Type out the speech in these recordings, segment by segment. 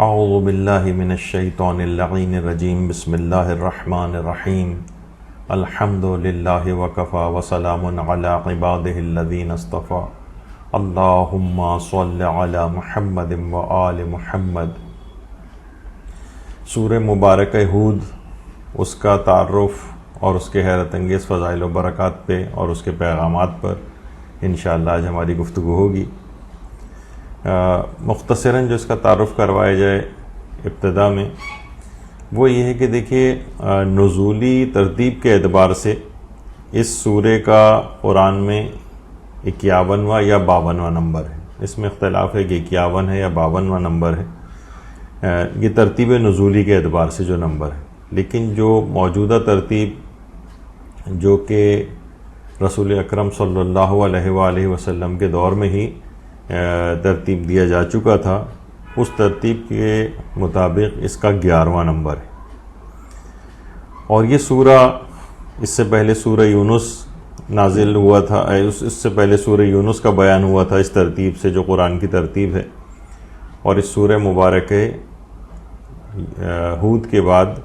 اعوذ باللہ من الشیطان اللعین الرجیم بسم اللہ الرحمن الرحیم الحمد للہ وکفی وسلام علی عبادہ الذین اصطفی اللہم صل علی محمد وآل محمد۔ سورہ مبارکہ ہود، اس کا تعارف اور اس کے حیرت انگیز فضائل و برکات پہ اور اس کے پیغامات پر انشاءاللہ آج ہماری گفتگو ہوگی۔ مختصراً جو اس کا تعارف کروایا جائے ابتدا میں، وہ یہ ہے کہ دیکھیے نزولی ترتیب کے اعتبار سے اس سورے کا قرآن میں 51واں یا 52واں نمبر ہے۔ اس میں اختلاف ہے کہ 51 ہے یا 52واں نمبر ہے، یہ ترتیب نزولی کے اعتبار سے جو نمبر ہے۔ لیکن جو موجودہ ترتیب جو کہ رسول اکرم صلی اللہ علیہ وآلہ وسلم کے دور میں ہی ترتیب دیا جا چکا تھا، اس ترتیب کے مطابق اس کا 11واں نمبر ہے۔ اور یہ سورہ اس سے پہلے سورہ یونس نازل ہوا تھا، اس سے پہلے سورہ یونس کا بیان ہوا تھا اس ترتیب سے جو قرآن کی ترتیب ہے، اور اس سورہ مبارکہ ہود کے بعد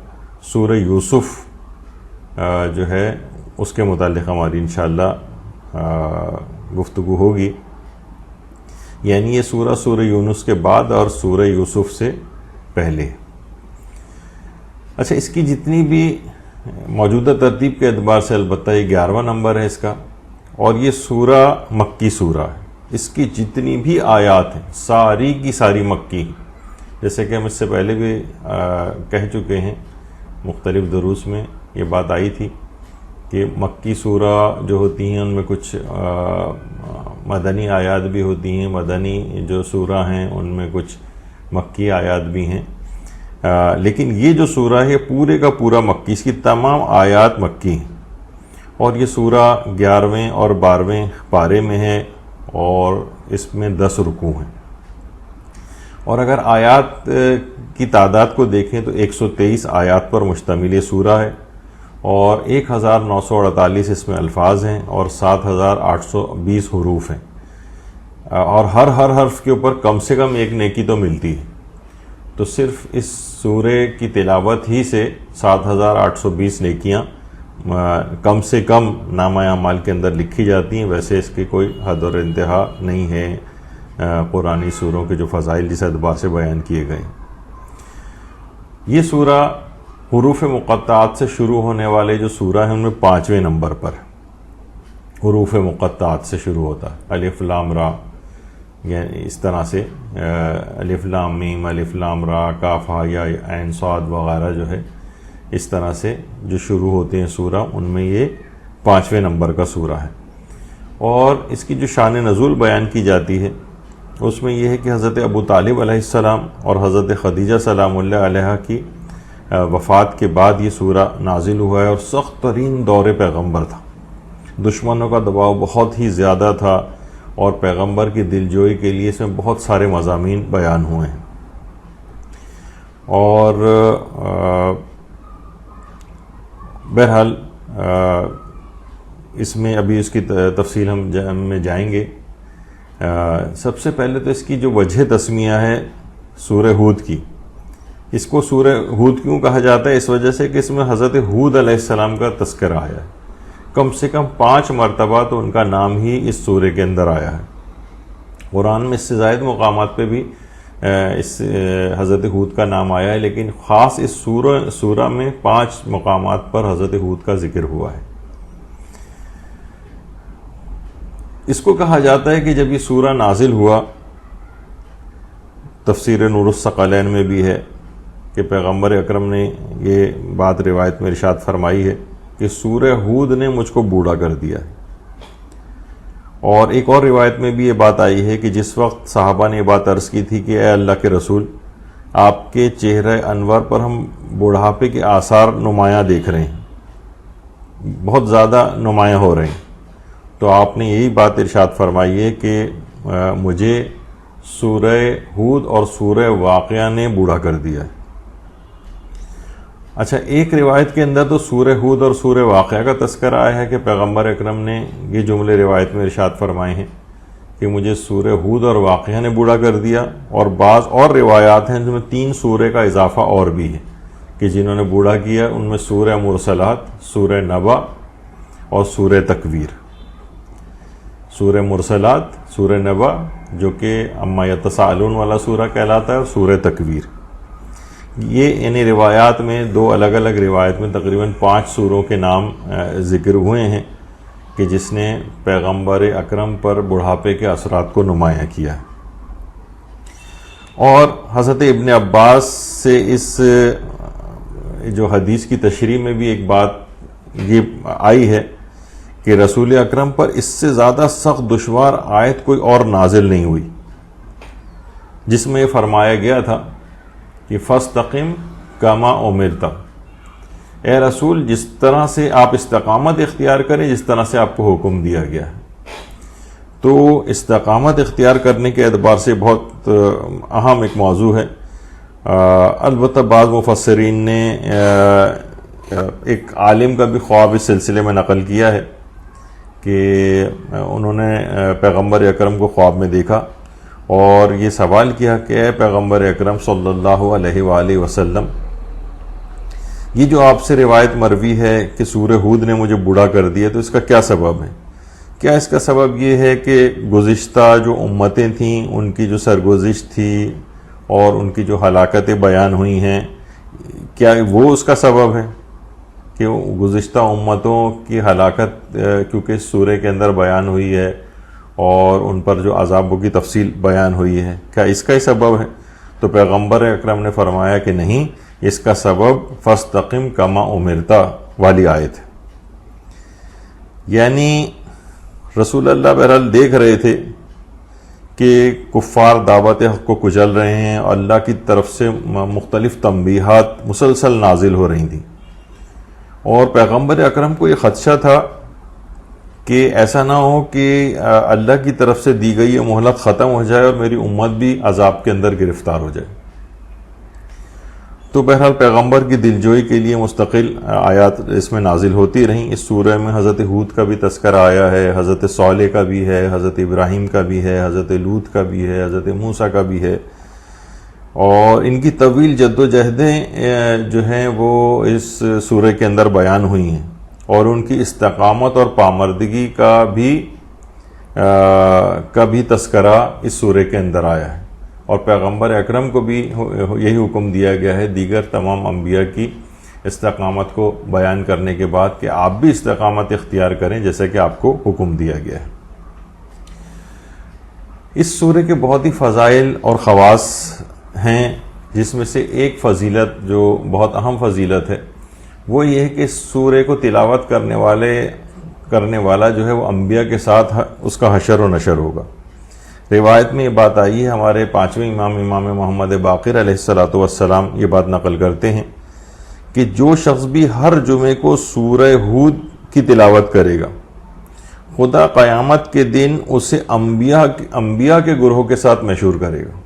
سورہ یوسف جو ہے اس کے متعلق ہماری انشاءاللہ گفتگو ہوگی۔ یعنی یہ سورہ یونس کے بعد اور سورہ یوسف سے پہلے۔ اچھا، اس کی جتنی بھی موجودہ ترتیب کے اعتبار سے البتہ یہ 11واں نمبر ہے اس کا، اور یہ سورہ مکی سورہ ہے۔ اس کی جتنی بھی آیات ہیں ساری کی ساری مکی، جیسے کہ ہم اس سے پہلے بھی کہہ چکے ہیں، مختلف دروس میں یہ بات آئی تھی کہ مکی سورہ جو ہوتی ہیں ان میں کچھ مدنی آیات بھی ہوتی ہیں، مدنی جو سورہ ہیں ان میں کچھ مکی آیات بھی ہیں، لیکن یہ جو سورہ ہے پورے کا پورا مکی، اس کی تمام آیات مکی ہیں۔ اور یہ سورہ 11ویں اور 12ویں پارے میں ہے اور اس میں 10 رکوع ہیں۔ اور اگر آیات کی تعداد کو دیکھیں تو 123 آیات پر مشتمل یہ سورہ ہے، اور 1948 اس میں الفاظ ہیں اور 7820 حروف ہیں، اور ہر حرف کے اوپر کم سے کم ایک نیکی تو ملتی ہے۔ تو صرف اس سورے کی تلاوت ہی سے 7820 نیکیاں کم سے کم نامہ اعمال کے اندر لکھی جاتی ہیں۔ ویسے اس کی کوئی حد اور انتہا نہیں ہے قرآنی سوروں کے جو فضائل جس اعتبار سے بیان کیے گئے۔ یہ سورہ حروف مقطعات سے شروع ہونے والے جو سورہ ہیں ان میں 5ویں نمبر پر حروف مقطعات سے شروع ہوتا ہے، الف لام را، یعنی اس طرح سے الف لام میم، الف لام را، کاف ہا یا عین صاد وغیرہ جو ہے اس طرح سے جو شروع ہوتے ہیں سورہ، ان میں یہ 5ویں نمبر کا سورہ ہے۔ اور اس کی جو شان نزول بیان کی جاتی ہے اس میں یہ ہے کہ حضرت ابو طالب علیہ السلام اور حضرت خدیجہ سلام اللہ علیہ کی وفات کے بعد یہ سورہ نازل ہوا ہے، اور سخت ترین دور پیغمبر تھا، دشمنوں کا دباؤ بہت ہی زیادہ تھا، اور پیغمبر کی دلجوئی کے لیے اس میں بہت سارے مضامین بیان ہوئے ہیں۔ اور بہرحال اس میں ابھی اس کی تفصیل ہم جائیں گے۔ سب سے پہلے تو اس کی جو وجہ تسمیہ ہے سورہ ہود کی، اس کو سورہ ہود کیوں کہا جاتا ہے؟ اس وجہ سے کہ اس میں حضرت ہود علیہ السلام کا تذکرہ آیا ہے، کم سے کم 5 مرتبہ تو ان کا نام ہی اس سورے کے اندر آیا ہے۔ قرآن میں اس سے زائد مقامات پہ بھی اس حضرت ہود کا نام آیا ہے، لیکن خاص اس سورہ میں 5 مقامات پر حضرت ہود کا ذکر ہوا ہے۔ اس کو کہا جاتا ہے کہ جب یہ سورہ نازل ہوا، تفسیر نور الثقلین میں بھی ہے کہ پیغمبر اکرم نے یہ بات روایت میں ارشاد فرمائی ہے کہ سورہ ہود نے مجھ کو بوڑھا کر دیا ہے۔ اور ایک اور روایت میں بھی یہ بات آئی ہے کہ جس وقت صحابہ نے یہ بات عرض کی تھی کہ اے اللہ کے رسول، آپ کے چہرہ انور پر ہم بوڑھاپے کے آثار نمایاں دیکھ رہے ہیں، بہت زیادہ نمایاں ہو رہے ہیں، تو آپ نے یہی بات ارشاد فرمائی ہے کہ مجھے سورہ ہود اور سورہ واقعہ نے بوڑھا کر دیا ہے۔ اچھا، ایک روایت کے اندر تو سورہ ہود اور سورہ واقعہ کا تذکرہ آیا ہے کہ پیغمبر اکرم نے یہ جملے روایت میں ارشاد فرمائے ہیں کہ مجھے سورہ ہود اور واقعہ نے بوڑھا کر دیا، اور بعض اور روایات ہیں جن میں 3 سورہ کا اضافہ اور بھی ہے کہ جنہوں نے بوڑھا کیا، ان میں سورہ مرسلات، سورہ نبا اور سورہ تکویر۔ سورہ مرسلات، سورہ نبا جو کہ اما یتساءلون والا سورہ کہلاتا ہے، اور سورہ تکویر۔ یہ یعنی روایات میں 2 الگ الگ روایت میں تقریباً 5 سوروں کے نام ذکر ہوئے ہیں کہ جس نے پیغمبر اکرم پر بڑھاپے کے اثرات کو نمایاں کیا ہے۔ اور حضرت ابن عباس سے اس جو حدیث کی تشریح میں بھی ایک بات یہ آئی ہے کہ رسول اکرم پر اس سے زیادہ سخت دشوار آیت کوئی اور نازل نہیں ہوئی، جس میں یہ فرمایا گیا تھا کہ فاستقم کما امرت، اے رسول جس طرح سے آپ استقامت اختیار کریں جس طرح سے آپ کو حکم دیا گیا ہے۔ تو استقامت اختیار کرنے کے اعتبار سے بہت اہم ایک موضوع ہے۔ البتہ بعض مفسرین نے ایک عالم کا بھی خواب اس سلسلے میں نقل کیا ہے کہ انہوں نے پیغمبر اکرم کو خواب میں دیکھا اور یہ سوال کیا کہ اے پیغمبر اکرم صلی اللہ علیہ وآلہ وسلم، یہ جو آپ سے روایت مروی ہے کہ سورہ ہود نے مجھے بوڑھا کر دیا، تو اس کا کیا سبب ہے؟ کیا اس کا سبب یہ ہے کہ گزشتہ جو امتیں تھیں ان کی جو سرگزشت تھی اور ان کی جو ہلاکتیں بیان ہوئی ہیں، کیا وہ اس کا سبب ہے کہ گزشتہ امتوں کی ہلاکت کیونکہ اس سورہ کے اندر بیان ہوئی ہے اور ان پر جو عذابوں کی تفصیل بیان ہوئی ہے، کیا اس کا ہی سبب ہے؟ تو پیغمبر اکرم نے فرمایا کہ نہیں، اس کا سبب فاستقم کما امرتا والی آیت ہے۔ یعنی رسول اللہ بہرحال دیکھ رہے تھے کہ کفار دعوت حق کو کچل رہے ہیں اور اللہ کی طرف سے مختلف تنبیہات مسلسل نازل ہو رہی تھیں، اور پیغمبر اکرم کو یہ خدشہ تھا کہ ایسا نہ ہو کہ اللہ کی طرف سے دی گئی یہ مہلت ختم ہو جائے اور میری امت بھی عذاب کے اندر گرفتار ہو جائے۔ تو بہرحال پیغمبر کی دلجوئی کے لیے مستقل آیات اس میں نازل ہوتی رہیں۔ اس سورہ میں حضرت ہود کا بھی تذکرہ آیا ہے، حضرت صالح کا بھی ہے، حضرت ابراہیم کا بھی ہے، حضرت لوط کا بھی ہے، حضرت موسیٰ کا بھی ہے، اور ان کی طویل جد و جہدیں جو ہیں وہ اس سورہ کے اندر بیان ہوئی ہیں، اور ان کی استقامت اور پامردگی کا بھی تذکرہ اس سورہ کے اندر آیا ہے، اور پیغمبر اکرم کو بھی یہی حکم دیا گیا ہے دیگر تمام انبیاء کی استقامت کو بیان کرنے کے بعد کہ آپ بھی استقامت اختیار کریں جیسا کہ آپ کو حکم دیا گیا ہے۔ اس سورہ کے بہت ہی فضائل اور خواص ہیں، جس میں سے ایک فضیلت جو بہت اہم فضیلت ہے وہ یہ ہے کہ اس سورہ کو تلاوت کرنے والا جو ہے وہ انبیاء کے ساتھ اس کا حشر و نشر ہوگا۔ روایت میں یہ بات آئی ہے، ہمارے 5ویں امام محمد باقر علیہ السلام یہ بات نقل کرتے ہیں کہ جو شخص بھی ہر جمعے کو سورہ ہود کی تلاوت کرے گا، خدا قیامت کے دن اسے انبیاء کے گروہ کے ساتھ مشہور کرے گا۔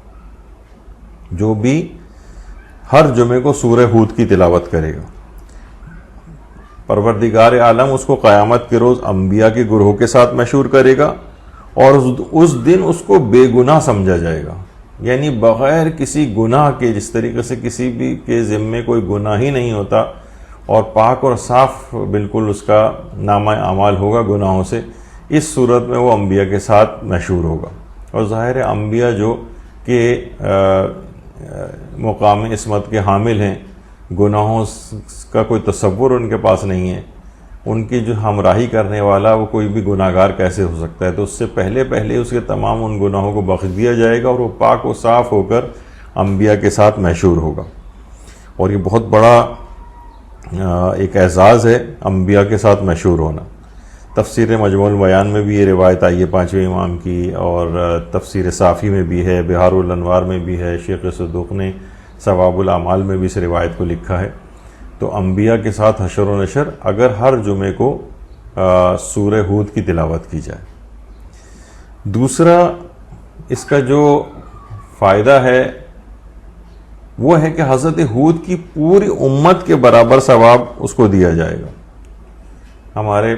جو بھی ہر جمعے کو سورہ ہود کی تلاوت کرے گا، پروردگار عالم اس کو قیامت کے روز انبیاء کے گروہ کے ساتھ مشہور کرے گا، اور اس دن اس کو بے گناہ سمجھا جائے گا، یعنی بغیر کسی گناہ کے، جس طریقے سے کسی بھی کے ذمے کوئی گناہ ہی نہیں ہوتا اور پاک اور صاف بالکل اس کا نامہ اعمال ہوگا گناہوں سے، اس صورت میں وہ انبیاء کے ساتھ مشہور ہوگا۔ اور ظاہر ہے انبیاء جو کہ مقام عصمت کے حامل ہیں، گناہوں کا کوئی تصور ان کے پاس نہیں ہے، ان کی جو ہمراہی کرنے والا وہ کوئی بھی گناہگار کیسے ہو سکتا ہے؟ تو اس سے پہلے اس کے تمام ان گناہوں کو بخش دیا جائے گا اور وہ پاک و صاف ہو کر انبیاء کے ساتھ مشہور ہوگا۔ اور یہ بہت بڑا ایک اعزاز ہے انبیاء کے ساتھ مشہور ہونا۔ تفسیر مجموع البیان میں بھی یہ روایت آئی ہے 5ویں امام کی، اور تفسیر صافی میں بھی ہے، بہار الانوار میں بھی ہے، شیخ صدوق نے ثواب الاعمال میں بھی اس روایت کو لکھا ہے۔ تو انبیاء کے ساتھ حشر و نشر اگر ہر جمعے کو سورہ ہود کی تلاوت کی جائے۔ دوسرا اس کا جو فائدہ ہے وہ ہے کہ حضرت ہود کی پوری امت کے برابر ثواب اس کو دیا جائے گا۔ ہمارے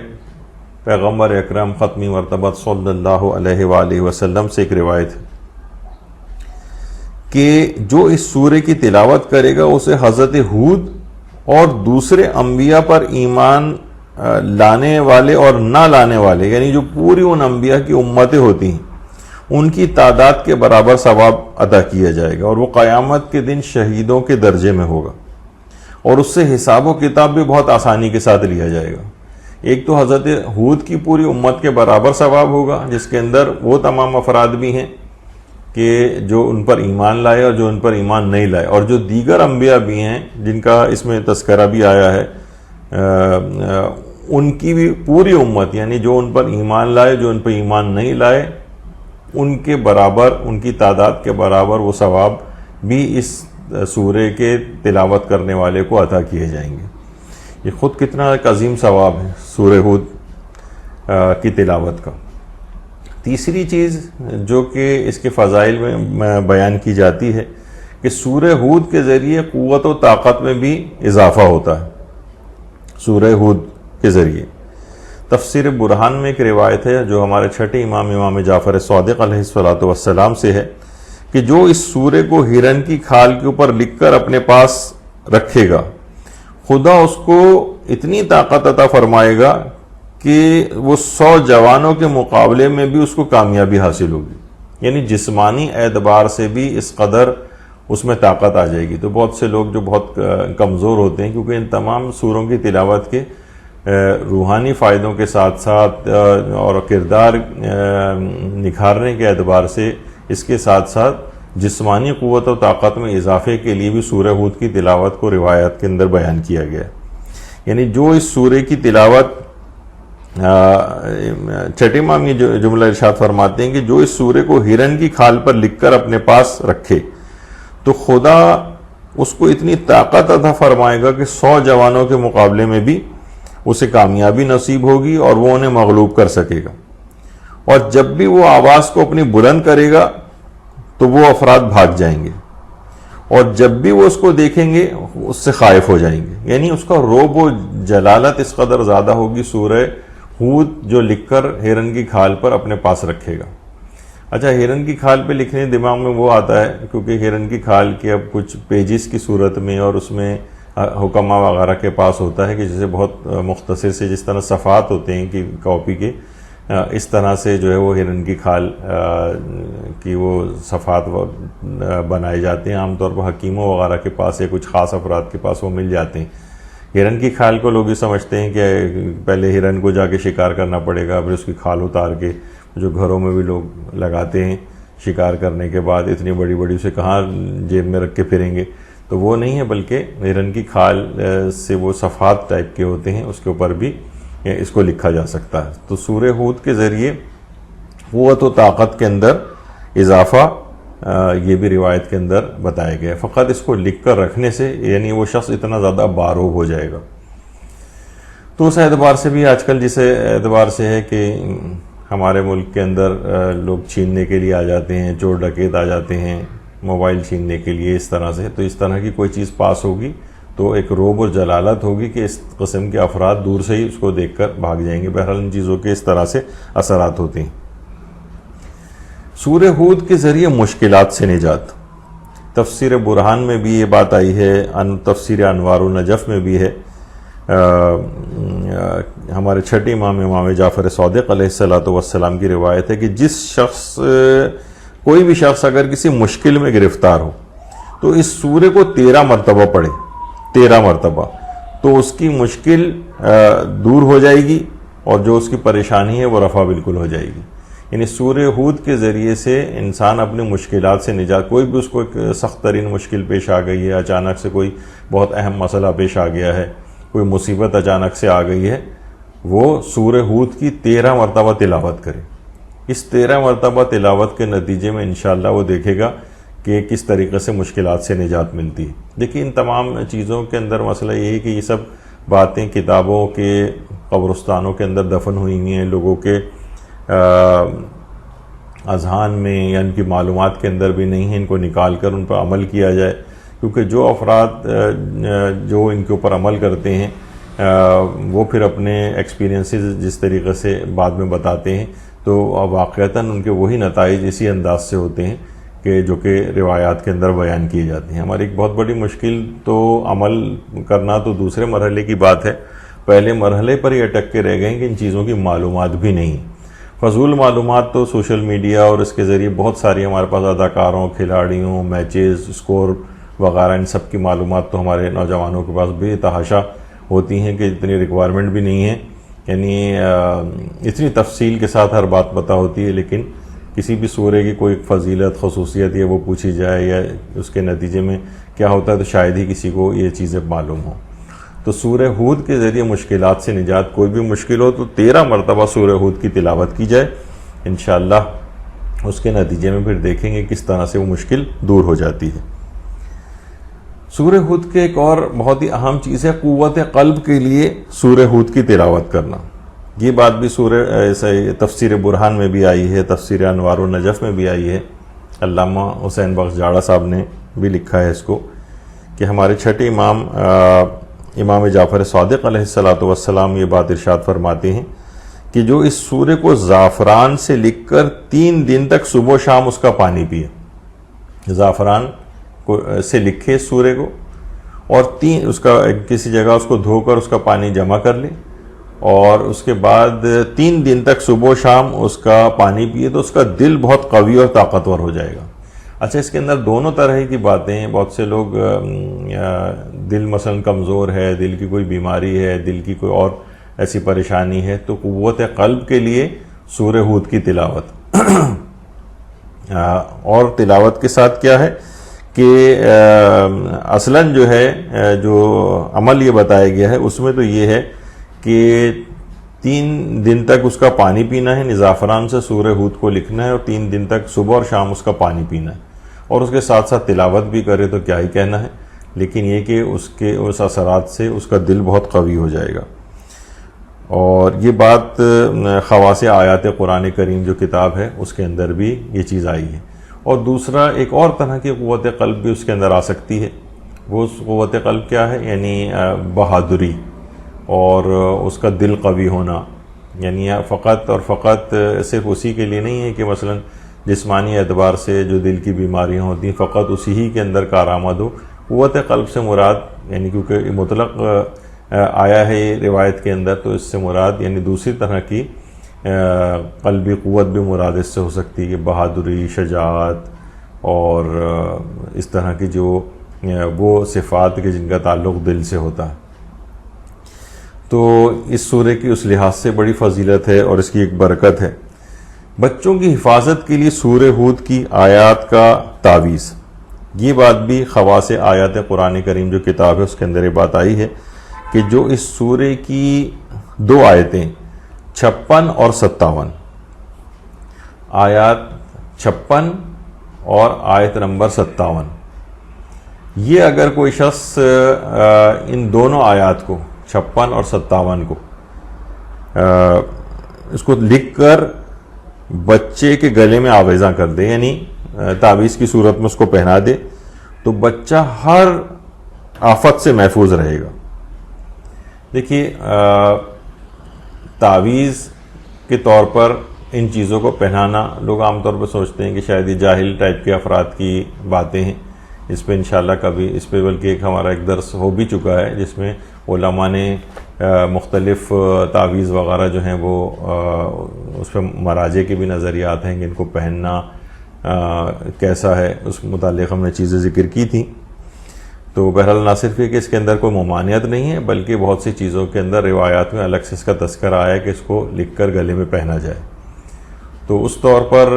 پیغمبر اکرم ختمی مرتبہ صلی اللہ علیہ وآلہ وسلم سے ایک روایت ہے کہ جو اس سورے کی تلاوت کرے گا اسے حضرت ہود اور دوسرے انبیاء پر ایمان لانے والے اور نہ لانے والے، یعنی جو پوری ان انبیاء کی امتیں ہوتی ہیں، ان کی تعداد کے برابر ثواب عطا کیا جائے گا، اور وہ قیامت کے دن شہیدوں کے درجے میں ہوگا، اور اس سے حساب و کتاب بھی بہت آسانی کے ساتھ لیا جائے گا۔ ایک تو حضرت ہود کی پوری امت کے برابر ثواب ہوگا، جس کے اندر وہ تمام افراد بھی ہیں کہ جو ان پر ایمان لائے اور جو ان پر ایمان نہیں لائے، اور جو دیگر انبیاء بھی ہیں جن کا اس میں تذکرہ بھی آیا ہے، ان کی بھی پوری امت، یعنی جو ان پر ایمان لائے، جو ان پر ایمان نہیں لائے، ان کے برابر، ان کی تعداد کے برابر وہ ثواب بھی اس سورے کے تلاوت کرنے والے کو عطا کیے جائیں گے۔ یہ خود کتنا ایک عظیم ثواب ہے سورہ ہود کی تلاوت کا۔ تیسری چیز جو کہ اس کے فضائل میں بیان کی جاتی ہے کہ سورہ ہود کے ذریعے قوت و طاقت میں بھی اضافہ ہوتا ہے۔ سورہ ہود کے ذریعے تفسیر برہان میں ایک روایت ہے جو ہمارے چھٹے امام جعفر صادق علیہ السلام سے ہے کہ جو اس سورے کو ہرن کی کھال کے اوپر لکھ کر اپنے پاس رکھے گا، خدا اس کو اتنی طاقت عطا فرمائے گا کہ وہ 100 جوانوں کے مقابلے میں بھی اس کو کامیابی حاصل ہوگی، یعنی جسمانی اعتبار سے بھی اس قدر اس میں طاقت آ جائے گی۔ تو بہت سے لوگ جو بہت کمزور ہوتے ہیں، کیونکہ ان تمام سوروں کی تلاوت کے روحانی فائدوں کے ساتھ ساتھ اور کردار نکھارنے کے اعتبار سے اس کے ساتھ ساتھ جسمانی قوت و طاقت میں اضافے کے لیے بھی سورہ ہود کی تلاوت کو روایات کے اندر بیان کیا گیا ہے۔ یعنی جو اس سورے کی تلاوت، چھٹے امام یہ جملہ ارشاد فرماتے ہیں کہ جو اس سورے کو ہرن کی کھال پر لکھ کر اپنے پاس رکھے تو خدا اس کو اتنی طاقت عطا فرمائے گا کہ 100 جوانوں کے مقابلے میں بھی اسے کامیابی نصیب ہوگی اور وہ انہیں مغلوب کر سکے گا، اور جب بھی وہ آواز کو اپنی بلند کرے گا تو وہ افراد بھاگ جائیں گے، اور جب بھی وہ اس کو دیکھیں گے اس سے خائف ہو جائیں گے، یعنی اس کا رعب و جلالت اس قدر زیادہ ہوگی سورہ ہود جو لکھ کر ہرن کی کھال پر اپنے پاس رکھے گا۔ اچھا، ہرن کی کھال پہ لکھنے دماغ میں وہ آتا ہے کیونکہ ہرن کی کھال کے اب کچھ پیجز کی صورت میں اور اس میں حکمہ وغیرہ کے پاس ہوتا ہے کہ جسے بہت مختصر سے، جس طرح صفحات ہوتے ہیں کہ کاپی کے، اس طرح سے جو ہے وہ ہرن کی کھال کی وہ صفحات بنائے جاتے ہیں۔ عام طور پر حکیموں وغیرہ کے پاس یا کچھ خاص افراد کے پاس وہ مل جاتے ہیں۔ ہرن کی کھال کو لوگ یہ سمجھتے ہیں کہ پہلے ہرن کو جا کے شکار کرنا پڑے گا، پھر اس کی کھال اتار کے، جو گھروں میں بھی لوگ لگاتے ہیں شکار کرنے کے بعد، اتنی بڑی بڑی اسے کہاں جیب میں رکھ کے پھریں گے، تو وہ نہیں ہے، بلکہ ہرن کی کھال سے وہ صفحات ٹائپ کے ہوتے ہیں، اس کے اوپر بھی اس کو لکھا جا سکتا ہے۔ تو سورہ ہود کے ذریعے قوت و طاقت کے اندر اضافہ یہ بھی روایت کے اندر بتایا گیا ہے۔ فقط اس کو لکھ کر رکھنے سے یعنی وہ شخص اتنا زیادہ باروب ہو جائے گا۔ تو اس اعتبار سے بھی آج کل جس اعتبار سے ہے کہ ہمارے ملک کے اندر لوگ چھیننے کے لیے آ جاتے ہیں، چور ڈکیت آ جاتے ہیں موبائل چھیننے کے لیے اس طرح سے، تو اس طرح کی کوئی چیز پاس ہوگی تو ایک رعب اور جلالت ہوگی کہ اس قسم کے افراد دور سے ہی اس کو دیکھ کر بھاگ جائیں گے۔ بہرحال ان چیزوں کے اس طرح سے اثرات ہوتے ہیں۔ سورہ ہود کے ذریعے مشکلات سے نجات، تفسیر برہان میں بھی یہ بات آئی ہے، تفسیر انوار النجف میں بھی ہے۔ ہمارے چھٹے امام جعفر صادق علیہ السلام کی روایت ہے کہ کوئی بھی شخص اگر کسی مشکل میں گرفتار ہو تو اس سورے کو 13 مرتبہ پڑھے، 13 مرتبہ، تو اس کی مشکل دور ہو جائے گی اور جو اس کی پریشانی ہے وہ رفع بالکل ہو جائے گی۔ یعنی سورہ ہود کے ذریعے سے انسان اپنی مشکلات سے نجات، کوئی بھی اس کو ایک سخت ترین مشکل پیش آ گئی ہے، اچانک سے کوئی بہت اہم مسئلہ پیش آ گیا ہے، کوئی مصیبت اچانک سے آ گئی ہے، وہ سورہ ہود کی 13 مرتبہ تلاوت کرے۔ اس 13 مرتبہ تلاوت کے نتیجے میں انشاءاللہ وہ دیکھے گا کہ کس طریقے سے مشکلات سے نجات ملتی ہے۔ دیکھیں ان تمام چیزوں کے اندر مسئلہ یہ ہے کہ یہ سب باتیں کتابوں کے قبرستانوں کے اندر دفن ہوئی ہیں، لوگوں کے اذہان میں یا ان کی معلومات کے اندر بھی نہیں ہیں، ان کو نکال کر ان پر عمل کیا جائے، کیونکہ جو افراد جو ان کے اوپر عمل کرتے ہیں وہ پھر اپنے ایکسپیرینسز جس طریقے سے بعد میں بتاتے ہیں تو واقعتاً ان کے وہی نتائج اسی انداز سے ہوتے ہیں جو کہ روایات کے اندر بیان کیے جاتے ہیں. ہماری ایک بہت بڑی مشکل تو عمل کرنا تو دوسرے مرحلے کی بات ہے، پہلے مرحلے پر ہی اٹک کے رہ گئے کہ ان چیزوں کی معلومات بھی نہیں. فضول معلومات تو سوشل میڈیا اور اس کے ذریعے بہت ساری ہمارے پاس اداکاروں، کھلاڑیوں، میچز، اسکور وغیرہ ان سب کی معلومات تو ہمارے نوجوانوں کے پاس بے تحاشا ہوتی ہیں کہ اتنی ریکوائرمنٹ بھی نہیں ہے، یعنی اتنی تفصیل کے ساتھ ہر بات پتہ ہوتی ہے، لیکن کسی بھی سورے کی کوئی فضیلت، خصوصیت یا وہ پوچھی جائے یا اس کے نتیجے میں کیا ہوتا ہے تو شاید ہی کسی کو یہ چیزیں معلوم ہوں. تو سورہ ہود کے ذریعے مشکلات سے نجات، کوئی بھی مشکل ہو تو 13 مرتبہ سورہ ہود کی تلاوت کی جائے، انشاءاللہ اس کے نتیجے میں پھر دیکھیں گے کس طرح سے وہ مشکل دور ہو جاتی ہے. سورہ ہود کے ایک اور بہت ہی اہم چیز ہے قوت قلب کے لیے سورہ ہود کی تلاوت کرنا. یہ بات بھی سورہ تفسیر برہان میں بھی آئی ہے، تفسیر انوار النجف میں بھی آئی ہے. علامہ حسین بخش جاڑا صاحب نے بھی لکھا ہے اس کو کہ ہمارے چھٹے امام جعفر صادق علیہ السلام یہ بات ارشاد فرماتے ہیں کہ جو اس سورے کو زعفران سے لکھ کر 3 دن تک صبح و شام اس کا پانی پیے، زعفران سے لکھے سورے کو اور اس کا کسی جگہ اس کو دھو کر اس کا پانی جمع کر لے اور اس کے بعد 3 دن تک صبح و شام اس کا پانی پیے تو اس کا دل بہت قوی اور طاقتور ہو جائے گا. اچھا، اس کے اندر دونوں طرح کی باتیں ہیں. بہت سے لوگ دل مثلا کمزور ہے، دل کی کوئی بیماری ہے، دل کی کوئی اور ایسی پریشانی ہے تو قوت قلب کے لیے سورہ ہود کی تلاوت اور تلاوت کے ساتھ کیا ہے کہ اصلاً جو ہے جو عمل یہ بتایا گیا ہے اس میں تو یہ ہے کہ 3 دن تک اس کا پانی پینا ہے، زعفران سے سورہ ہود کو لکھنا ہے اور 3 دن تک صبح اور شام اس کا پانی پینا ہے اور اس کے ساتھ ساتھ تلاوت بھی کرے تو کیا ہی کہنا ہے. لیکن یہ کہ اس اثرات سے اس کا دل بہت قوی ہو جائے گا. اور یہ بات خواص آیات قرآن کریم جو کتاب ہے اس کے اندر بھی یہ چیز آئی ہے. اور دوسرا ایک اور طرح کی قوت قلب بھی اس کے اندر آ سکتی ہے. وہ قوت قلب کیا ہے؟ یعنی بہادری اور اس کا دل قوی ہونا. یعنی فقط اور فقط صرف اسی کے لیے نہیں ہے کہ مثلا جسمانی اعتبار سے جو دل کی بیماریاں ہوتی ہیں فقط اسی ہی کے اندر کارآمد ہو. قوت قلب سے مراد یعنی کیونکہ مطلق آیا ہے یہ روایت کے اندر تو اس سے مراد یعنی دوسری طرح کی قلبی قوت بھی مراد اس سے ہو سکتی ہے کہ بہادری، شجاعت اور اس طرح کی جو وہ صفات کے جن کا تعلق دل سے ہوتا ہے. تو اس سورے کی اس لحاظ سے بڑی فضیلت ہے اور اس کی ایک برکت ہے. بچوں کی حفاظت کے لیے سورہ ہود کی آیات کا تعویذ، یہ بات بھی خواص آیات قرآن کریم جو کتاب ہے اس کے اندر یہ بات آئی ہے کہ جو اس سورے کی 2 آیتیں 56 اور 57 آیات 56 اور آیت نمبر 57، یہ اگر کوئی شخص ان دونوں آیات کو 56 اور 57 کو اس کو لکھ کر بچے کے گلے میں آویزاں کر دے، یعنی تعویذ کی صورت میں اس کو پہنا دے، تو بچہ ہر آفت سے محفوظ رہے گا. دیکھیے تعویذ کے طور پر ان چیزوں کو پہنانا لوگ عام طور پر سوچتے ہیں کہ شاید یہ جاہل ٹائپ کے افراد کی باتیں ہیں. اس پہ انشاءاللہ کبھی اس پہ بلکہ ہمارا ایک درس ہو بھی چکا ہے جس میں علماء نے مختلف تعویذ وغیرہ جو ہیں وہ اس پہ مراجع کے بھی نظریات ہیں کہ ان کو پہننا کیسا ہے، اس متعلق ہم نے چیزیں ذکر کی تھیں. تو بہرحال نہ صرف یہ کہ اس کے اندر کوئی ممانعت نہیں ہے بلکہ بہت سی چیزوں کے اندر روایات میں الگ سے اس کا تذکرہ آیا ہے کہ اس کو لکھ کر گلے میں پہنا جائے. تو اس طور پر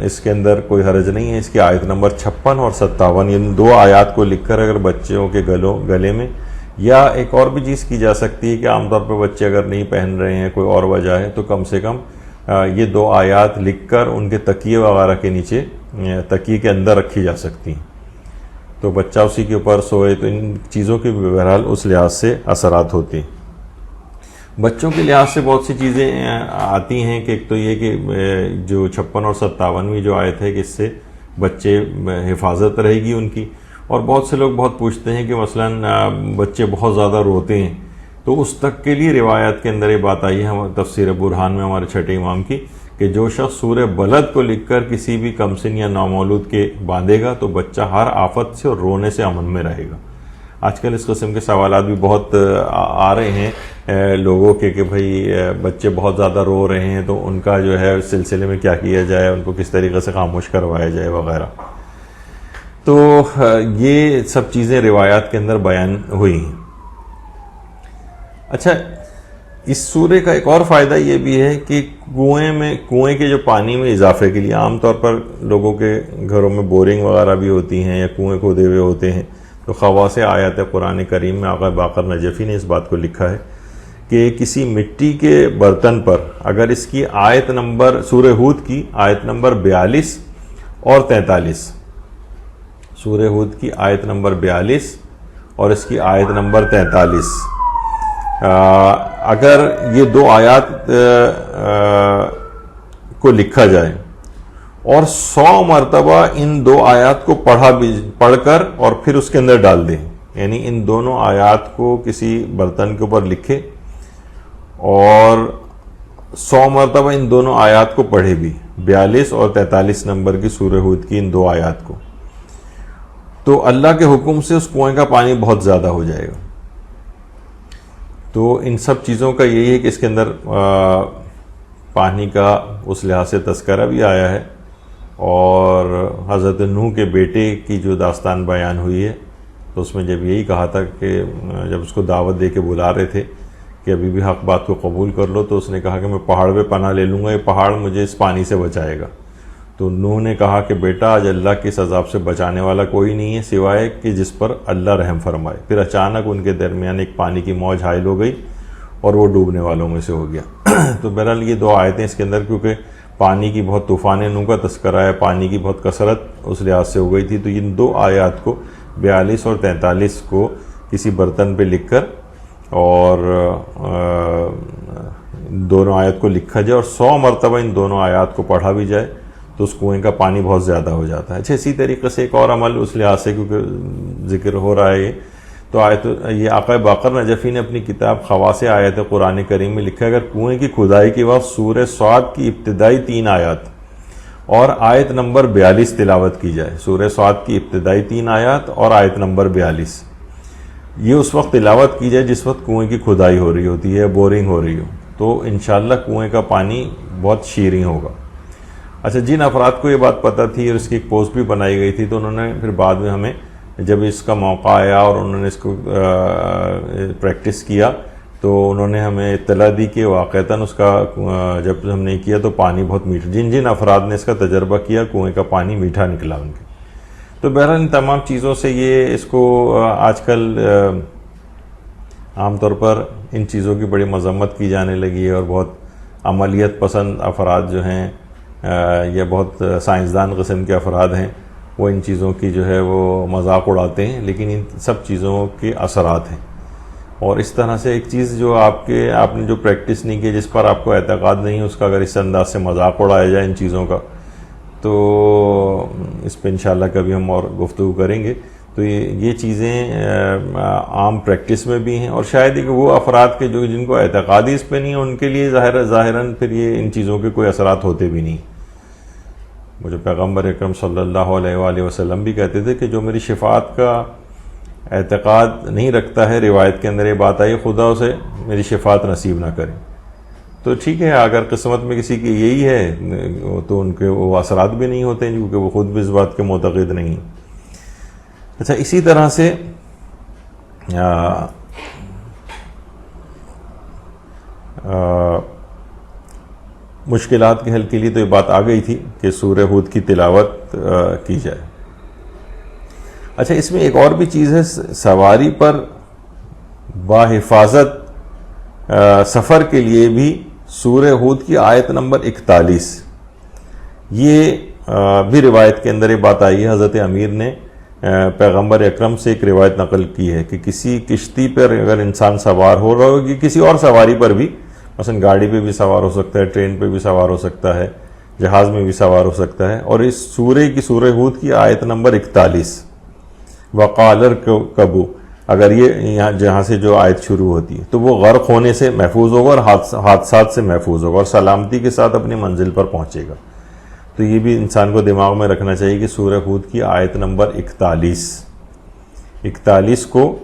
اس کے اندر کوئی حرج نہیں ہے. اس کی آیت نمبر 56 اور 57 ان 2 آیات کو لکھ کر اگر بچوں کے گلے میں، یا ایک اور بھی چیز کی جا سکتی ہے کہ عام طور پہ بچے اگر نہیں پہن رہے ہیں کوئی اور وجہ ہے تو کم سے کم یہ 2 آیات لکھ کر ان کے تکیے وغیرہ کے نیچے تکیے کے اندر رکھی جا سکتی ہیں تو بچہ اسی کے اوپر سوئے. تو ان چیزوں کی بہرحال اس لحاظ سے اثرات ہوتی ہیں. بچوں کے لحاظ سے بہت سی چیزیں آتی ہیں کہ ایک تو یہ کہ جو 56 اور 57ویں جو آیت ہے کہ اس سے بچے حفاظت رہے گی ان کی. اور بہت سے لوگ بہت پوچھتے ہیں کہ مثلا بچے بہت زیادہ روتے ہیں تو اس تک کے لیے روایات کے اندر یہ بات آئی ہے ہم تفسیر برہان میں ہمارے چھٹے امام کی کہ جو شخص سورہ بلد کو لکھ کر کسی بھی کمسن یا نومولود کے باندھے گا تو بچہ ہر آفت سے اور رونے سے امن میں رہے گا۔ آج کل اس قسم کے سوالات بھی بہت آ رہے ہیں لوگوں کے کہ بھائی بچے بہت زیادہ رو رہے ہیں تو ان کا جو ہے اس سلسلے میں کیا کیا جائے، ان کو کس طریقے سے خاموش کروایا جائے وغیرہ۔ تو یہ سب چیزیں روایات کے اندر بیان ہوئی ہیں۔ اچھا، اس سورے کا ایک اور فائدہ یہ بھی ہے کہ کنویں کے جو پانی میں اضافے کے لیے عام طور پر لوگوں کے گھروں میں بورنگ وغیرہ بھی ہوتی ہیں یا کنویں کھودے ہوئے ہوتے ہیں، تو خواص آیات قرآن کریم میں آقا باقر نجفی نے اس بات کو لکھا ہے کہ کسی مٹی کے برتن پر اگر اس کی آیت نمبر سورہ ہود کی آیت نمبر 42 اور 43، سورہ ہود کی آیت نمبر 42 اور اس کی آیت نمبر 43، اگر یہ دو آیات کو لکھا جائے اور 100 مرتبہ ان دو آیات کو پڑھ کر اور پھر اس کے اندر ڈال دیں، یعنی ان دونوں آیات کو کسی برتن کے اوپر لکھے اور 100 مرتبہ ان دونوں آیات کو پڑھے بھی، 42 اور 43 نمبر کی سورہ ہود کی ان دو آیات کو، تو اللہ کے حکم سے اس کنویں کا پانی بہت زیادہ ہو جائے گا۔ تو ان سب چیزوں کا یہی ہے کہ اس کے اندر پانی کا اس لحاظ سے تذکرہ بھی آیا ہے، اور حضرت نوح کے بیٹے کی جو داستان بیان ہوئی ہے تو اس میں جب یہی کہا تھا کہ جب اس کو دعوت دے کے بلا رہے تھے کہ ابھی بھی حق بات کو قبول کر لو، تو اس نے کہا کہ میں پہاڑ پہ پناہ لے لوں گا، یہ پہاڑ مجھے اس پانی سے بچائے گا۔ تو نوح نے کہا کہ بیٹا آج اللہ کی عذاب سے بچانے والا کوئی نہیں ہے سوائے کہ جس پر اللہ رحم فرمائے۔ پھر اچانک ان کے درمیان ایک پانی کی موج حائل ہو گئی اور وہ ڈوبنے والوں میں سے ہو گیا۔ تو بہرحال یہ دو آیتیں اس کے اندر کیونکہ پانی کی بہت طوفان نوح کا تذکرہ ہے، پانی کی بہت کثرت اس لحاظ سے ہو گئی تھی، تو ان دو آیات کو 42 اور 43 کو کسی برتن پہ لکھ کر اور دونوں آیات کو لکھا جائے اور 100 مرتبہ ان دونوں آیات کو پڑھا بھی جائے تو اس کنویں کا پانی بہت زیادہ ہو جاتا ہے۔ اچھا، اسی طریقے سے ایک اور عمل اس لحاظ سے کیونکہ ذکر ہو رہا ہے تو یہ آقا باقر نجفی نے اپنی کتاب خواص آیات قرآن کریم میں لکھا ہے اگر کنویں کی کھدائی کے وقت سورہ صاد کی ابتدائی 3 آیات اور آیت نمبر 42 تلاوت کی جائے، سورہ صاد کی ابتدائی 3 آیات اور آیت نمبر 42، یہ اس وقت تلاوت کی جائے جس وقت کنویں کی کھدائی ہو رہی ہوتی ہے، بورنگ ہو رہی ہو، تو انشاءاللہ کنویں کا پانی بہت شیریں ہوگا۔ اچھا، جن افراد کو یہ بات پتہ تھی اور اس کی ایک پوسٹ بھی بنائی گئی تھی تو انہوں نے پھر بعد میں ہمیں جب اس کا موقع آیا اور انہوں نے اس کو پریکٹس کیا تو انہوں نے ہمیں اطلاع دی کہ واقعتاً اس کا جب ہم نے کیا تو پانی بہت میٹھا، جن افراد نے اس کا تجربہ کیا کنویں کا پانی میٹھا نکلا ان کے۔ تو بہرحال ان تمام چیزوں سے یہ اس کو آج کل عام طور پر ان چیزوں کی بڑی مذمت کی جانے لگی ہے اور بہت عملیت پسند افراد جو ہیں یا بہت سائنسدان قسم کے افراد ہیں وہ ان چیزوں کی جو ہے وہ مذاق اڑاتے ہیں، لیکن ان سب چیزوں کے اثرات ہیں۔ اور اس طرح سے ایک چیز جو آپ نے جو پریکٹس نہیں کی، جس پر آپ کو اعتقاد نہیں ہے، اس کا اگر اس انداز سے مذاق اڑایا جائے ان چیزوں کا تو اس پہ انشاءاللہ کبھی ہم اور گفتگو کریں گے۔ تو یہ چیزیں عام پریکٹس میں بھی ہیں اور شاید کہ وہ افراد کے جن کو اعتقادی اس پہ نہیں ہے ان کے لیے ظاہراً پھر یہ ان چیزوں کے کوئی اثرات ہوتے بھی نہیں۔ مجھے پیغمبر اکرم صلی اللہ علیہ وآلہ وسلم بھی کہتے تھے کہ جو میری شفاعت کا اعتقاد نہیں رکھتا ہے، روایت کے اندر یہ بات آئی، خدا اسے میری شفاعت نصیب نہ کرے۔ تو ٹھیک ہے، اگر قسمت میں کسی کی یہی ہے تو ان کے وہ اثرات بھی نہیں ہوتے ہیں کیونکہ وہ خود بھی اس بات کے معتقد نہیں۔ اچھا، اسی طرح سے مشکلات کے حل کے لیے تو یہ بات آ گئی تھی کہ سورہ ہود کی تلاوت کی جائے۔ اچھا، اس میں ایک اور بھی چیز ہے، سواری پر باحفاظت سفر کے لیے بھی سورہ ہود کی آیت نمبر 41، یہ بھی روایت کے اندر یہ بات آئی ہے۔ حضرت امیر نے پیغمبر اکرم سے ایک روایت نقل کی ہے کہ کسی کشتی پر اگر انسان سوار ہو رہا ہو کہ کسی اور سواری پر بھی، مثلا گاڑی پہ بھی سوار ہو سکتا ہے، ٹرین پہ بھی سوار ہو سکتا ہے، جہاز میں بھی سوار ہو سکتا ہے، اور اس سورہ ہود کی آیت نمبر 41 وقال ارکبوا، اگر یہ جہاں سے جو آیت شروع ہوتی ہے تو وہ غرق ہونے سے محفوظ ہوگا اور حادثات سے محفوظ ہوگا اور سلامتی کے ساتھ اپنی منزل پر پہنچے گا. تو یہ بھی انسان کو دماغ میں رکھنا چاہیے کہ سورہ ہود کی آیت نمبر 41 کو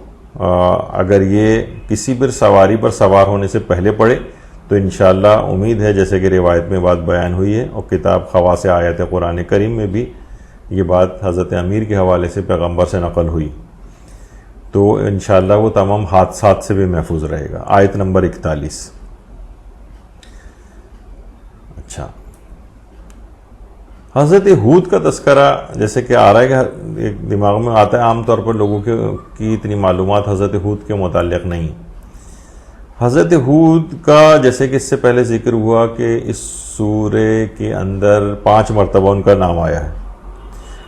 اگر یہ کسی بھی سواری پر سوار ہونے سے پہلے پڑھے تو انشاءاللہ امید ہے، جیسے کہ روایت میں بات بیان ہوئی ہے اور کتاب خواص آیات قرآن کریم میں بھی یہ بات حضرت امیر کے حوالے سے پیغمبر سے نقل ہوئی، تو انشاءاللہ وہ تمام حادثات سے بھی محفوظ رہے گا. آیت نمبر 41. اچھا، حضرت ہود کا تذکرہ جیسے کہ آ رہا ہے کہ ایک دماغ میں آتا ہے، عام طور پر لوگوں کی اتنی معلومات حضرت ہود کے متعلق نہیں. حضرت ہود کا جیسے کہ اس سے پہلے ذکر ہوا کہ اس سورے کے اندر 5 مرتبہ ان کا نام آیا ہے.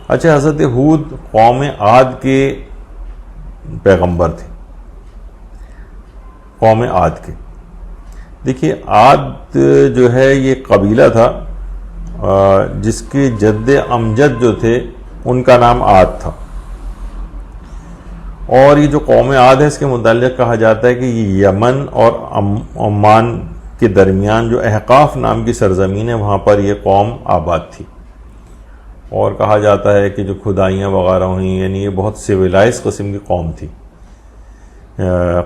اچھا، حضرت ہود قوم عاد کے پیغمبر تھے، قوم عاد کے. دیکھیے، عاد جو ہے یہ قبیلہ تھا جس کے جد امجد جو تھے ان کا نام عاد تھا. اور یہ جو قوم عاد ہے اس کے متعلق کہا جاتا ہے کہ یہ یمن اور عمان کے درمیان جو احقاف نام کی سرزمین ہے وہاں پر یہ قوم آباد تھی. اور کہا جاتا ہے کہ جو کھدائیاں وغیرہ ہوئیں، یعنی یہ بہت سویلائز قسم کی قوم تھی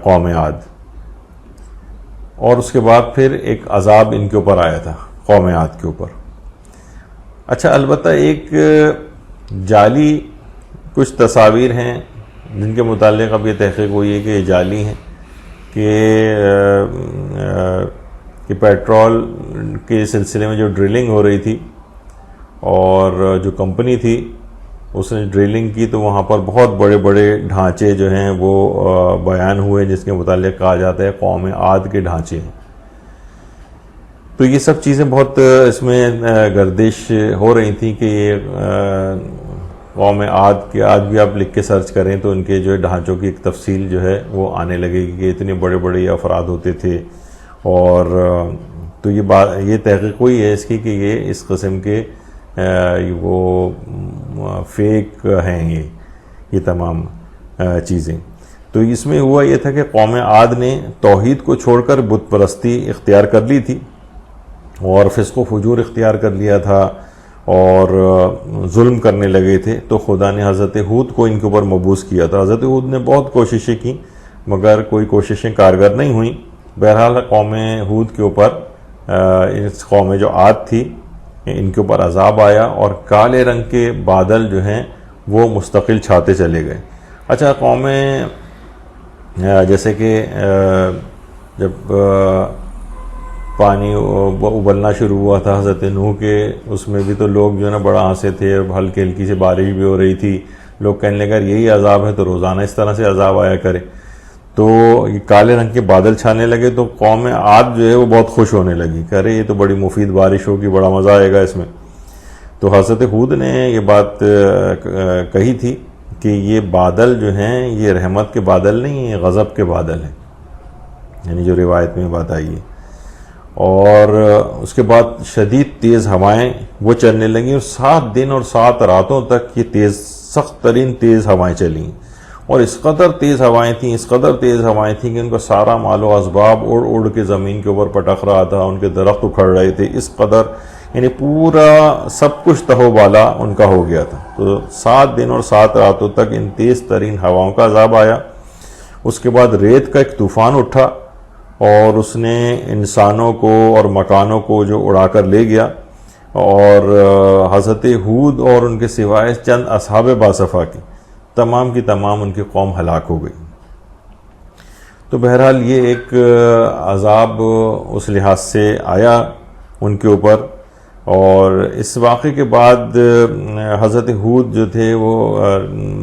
قوم عاد. اور اس کے بعد پھر ایک عذاب ان کے اوپر آیا تھا قوم عاد کے اوپر. اچھا، البتہ ایک جعلی کچھ تصاویر ہیں جن کے متعلق اب یہ تحقیق ہوئی ہے کہ یہ جعلی ہیں کہ پیٹرول کے سلسلے میں جو ڈرلنگ ہو رہی تھی اور جو کمپنی تھی اس نے ڈرلنگ کی تو وہاں پر بہت بڑے بڑے ڈھانچے جو ہیں وہ بیان ہوئے جس کے متعلق کہا جاتا ہے قوم عاد کے ڈھانچے ہیں. تو یہ سب چیزیں بہت اس میں گردش ہو رہی تھیں کہ یہ قوم عاد کے آج بھی آپ لکھ کے سرچ کریں تو ان کے جو ڈھانچوں کی ایک تفصیل جو ہے وہ آنے لگے گی کہ اتنے بڑے بڑے افراد ہوتے تھے. اور تو یہ تحقیق ہوئی ہے اس کی کہ یہ اس قسم کے وہ فیک ہیں یہ تمام چیزیں. تو اس میں ہوا یہ تھا کہ قوم عاد نے توحید کو چھوڑ کر بت پرستی اختیار کر لی تھی اور فسق و فجور اختیار کر لیا تھا اور ظلم کرنے لگے تھے. تو خدا نے حضرت ہود کو ان کے اوپر مبعوث کیا تھا. حضرت ہود نے بہت کوششیں کی مگر کوئی کوششیں کارگر نہیں ہوئیں. بہرحال قوم ہود کے اوپر اس قوم جو عاد تھی ان کے اوپر عذاب آیا اور کالے رنگ کے بادل جو ہیں وہ مستقل چھاتے چلے گئے. اچھا، قوم جیسے کہ جب پانی ابلنا شروع ہوا تھا حضرت نوح کے، اس میں بھی تو لوگ جو ہے نا بڑا ہنسے تھے، ہلکی ہلکی سی بارش بھی ہو رہی تھی. لوگ کہنے لگے اگر یہی عذاب ہے تو روزانہ اس طرح سے عذاب آیا کرے. تو یہ کالے رنگ کے بادل چھانے لگے تو قوم عاد جو ہے وہ بہت خوش ہونے لگی کہ ارے یہ تو بڑی مفید بارش ہوگی، بڑا مزہ آئے گا اس میں. تو حضرت ہود نے یہ بات کہی تھی کہ یہ بادل جو ہیں یہ رحمت کے بادل نہیں، یہ غضب کے بادل ہیں، یعنی جو روایت میں بات آئی ہے. اور اس کے بعد شدید تیز ہوائیں وہ چلنے لگیں اور 7 دن اور 7 راتوں تک یہ سخت ترین تیز ہوائیں چلیں. اور اس قدر تیز ہوائیں تھیں کہ ان کا سارا مال و اسباب اڑ اڑ کے زمین کے اوپر پٹک رہا تھا، ان کے درخت اکھڑ رہے تھے. اس قدر یعنی پورا سب کچھ تہو بالا ان کا ہو گیا تھا. تو 7 دن اور 7 راتوں تک ان تیز ترین ہواؤں کا عذاب آیا. اس کے بعد ریت کا ایک طوفان اٹھا اور اس نے انسانوں کو اور مکانوں کو جو اڑا کر لے گیا اور حضرت ہود اور ان کے سوائے چند اصحاب باصفہ کی تمام ان کی قوم ہلاک ہو گئی. تو بہرحال یہ ایک عذاب اس لحاظ سے آیا ان کے اوپر. اور اس واقعے کے بعد حضرت ہود جو تھے وہ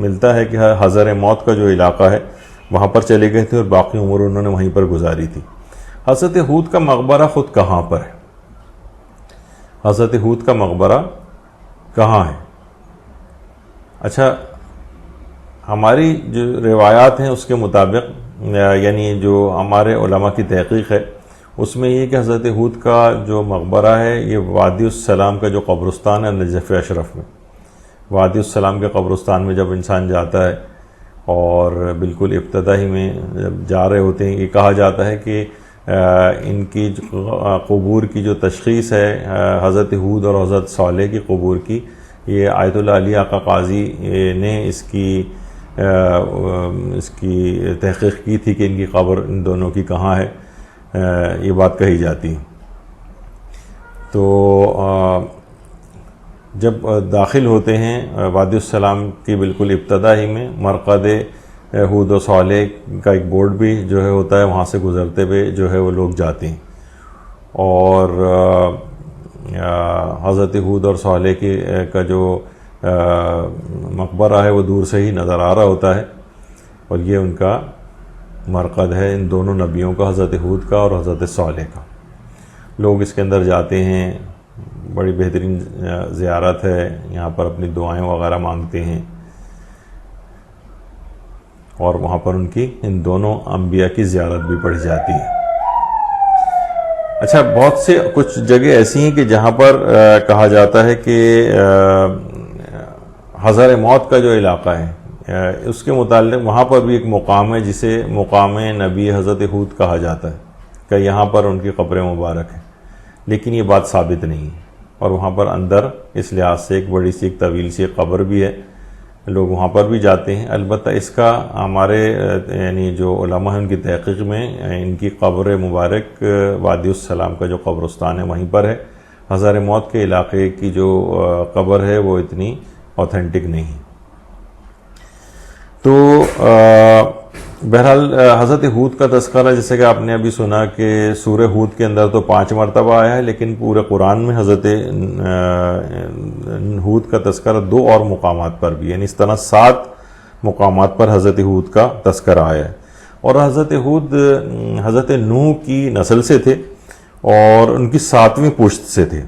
ملتا ہے کہ حضر موت کا جو علاقہ ہے وہاں پر چلے گئے تھے اور باقی عمر انہوں نے وہیں پر گزاری تھی. حضرت ہود کا مقبرہ خود کہاں پر ہے؟ حضرت ہود کا مقبرہ کہاں ہے؟ اچھا، ہماری جو روایات ہیں اس کے مطابق یعنی جو ہمارے علماء کی تحقیق ہے اس میں یہ کہ حضرت ہود کا جو مقبرہ ہے یہ وادی السلام کا جو قبرستان ہے نجف اشرف میں. وادی السلام کے قبرستان میں جب انسان جاتا ہے اور بالکل ابتدا ہی میں جب جا رہے ہوتے ہیں، یہ کہا جاتا ہے کہ ان کی قبور کی جو تشخیص ہے حضرت ہود اور حضرت صالح کی قبور کی، یہ آیت اللہ علی آقا قاضی نے اس کی تحقیق کی تھی کہ ان کی قبر ان دونوں کی کہاں ہے، یہ بات کہی جاتی ہے۔ تو جب داخل ہوتے ہیں وادی السلام کی بالکل ابتدا ہی میں، مرقد ہود و صالح کا ایک بورڈ بھی جو ہے ہوتا ہے، وہاں سے گزرتے ہوئے جو ہے وہ لوگ جاتے ہیں، اور حضرت ہود اور صالح کا جو مقبرہ ہے وہ دور سے ہی نظر آ رہا ہوتا ہے، اور یہ ان کا مرقد ہے، ان دونوں نبیوں کا، حضرت ہود کا اور حضرت صالح کا۔ لوگ اس کے اندر جاتے ہیں، بڑی بہترین زیارت ہے، یہاں پر اپنی دعائیں وغیرہ مانگتے ہیں، اور وہاں پر ان کی ان دونوں انبیاء کی زیارت بھی پڑھی جاتی ہے۔ اچھا، بہت سے کچھ جگہ ایسی ہیں کہ جہاں پر کہا جاتا ہے کہ حضر موت کا جو علاقہ ہے اس کے متعلق وہاں پر بھی ایک مقام ہے جسے مقام نبی حضرت ہود کہا جاتا ہے، کہ یہاں پر ان کی قبر مبارک ہے، لیکن یہ بات ثابت نہیں ہے، اور وہاں پر اندر اس لحاظ سے ایک بڑی سی ایک طویل سی ایک قبر بھی ہے، لوگ وہاں پر بھی جاتے ہیں۔ البتہ اس کا ہمارے یعنی جو علماء ہیں ان کی تحقیق میں ان کی قبر مبارک وادی السلام کا جو قبرستان ہے وہیں پر ہے، حضر موت کے علاقے کی جو قبر ہے وہ اتنی اوتھینٹک نہیں۔ تو بہرحال حضرت ہود کا تذکرہ جیسے کہ آپ نے ابھی سنا کہ سورہ ہود کے اندر تو 5 مرتبہ آیا ہے، لیکن پورے قرآن میں حضرت ہود کا تذکرہ 2 اور مقامات پر بھی، یعنی اس طرح 7 مقامات پر حضرت ہود کا تذکرہ آیا ہے۔ اور حضرت ہود حضرت نوح کی نسل سے تھے اور ان کی 7ویں پشت سے تھے۔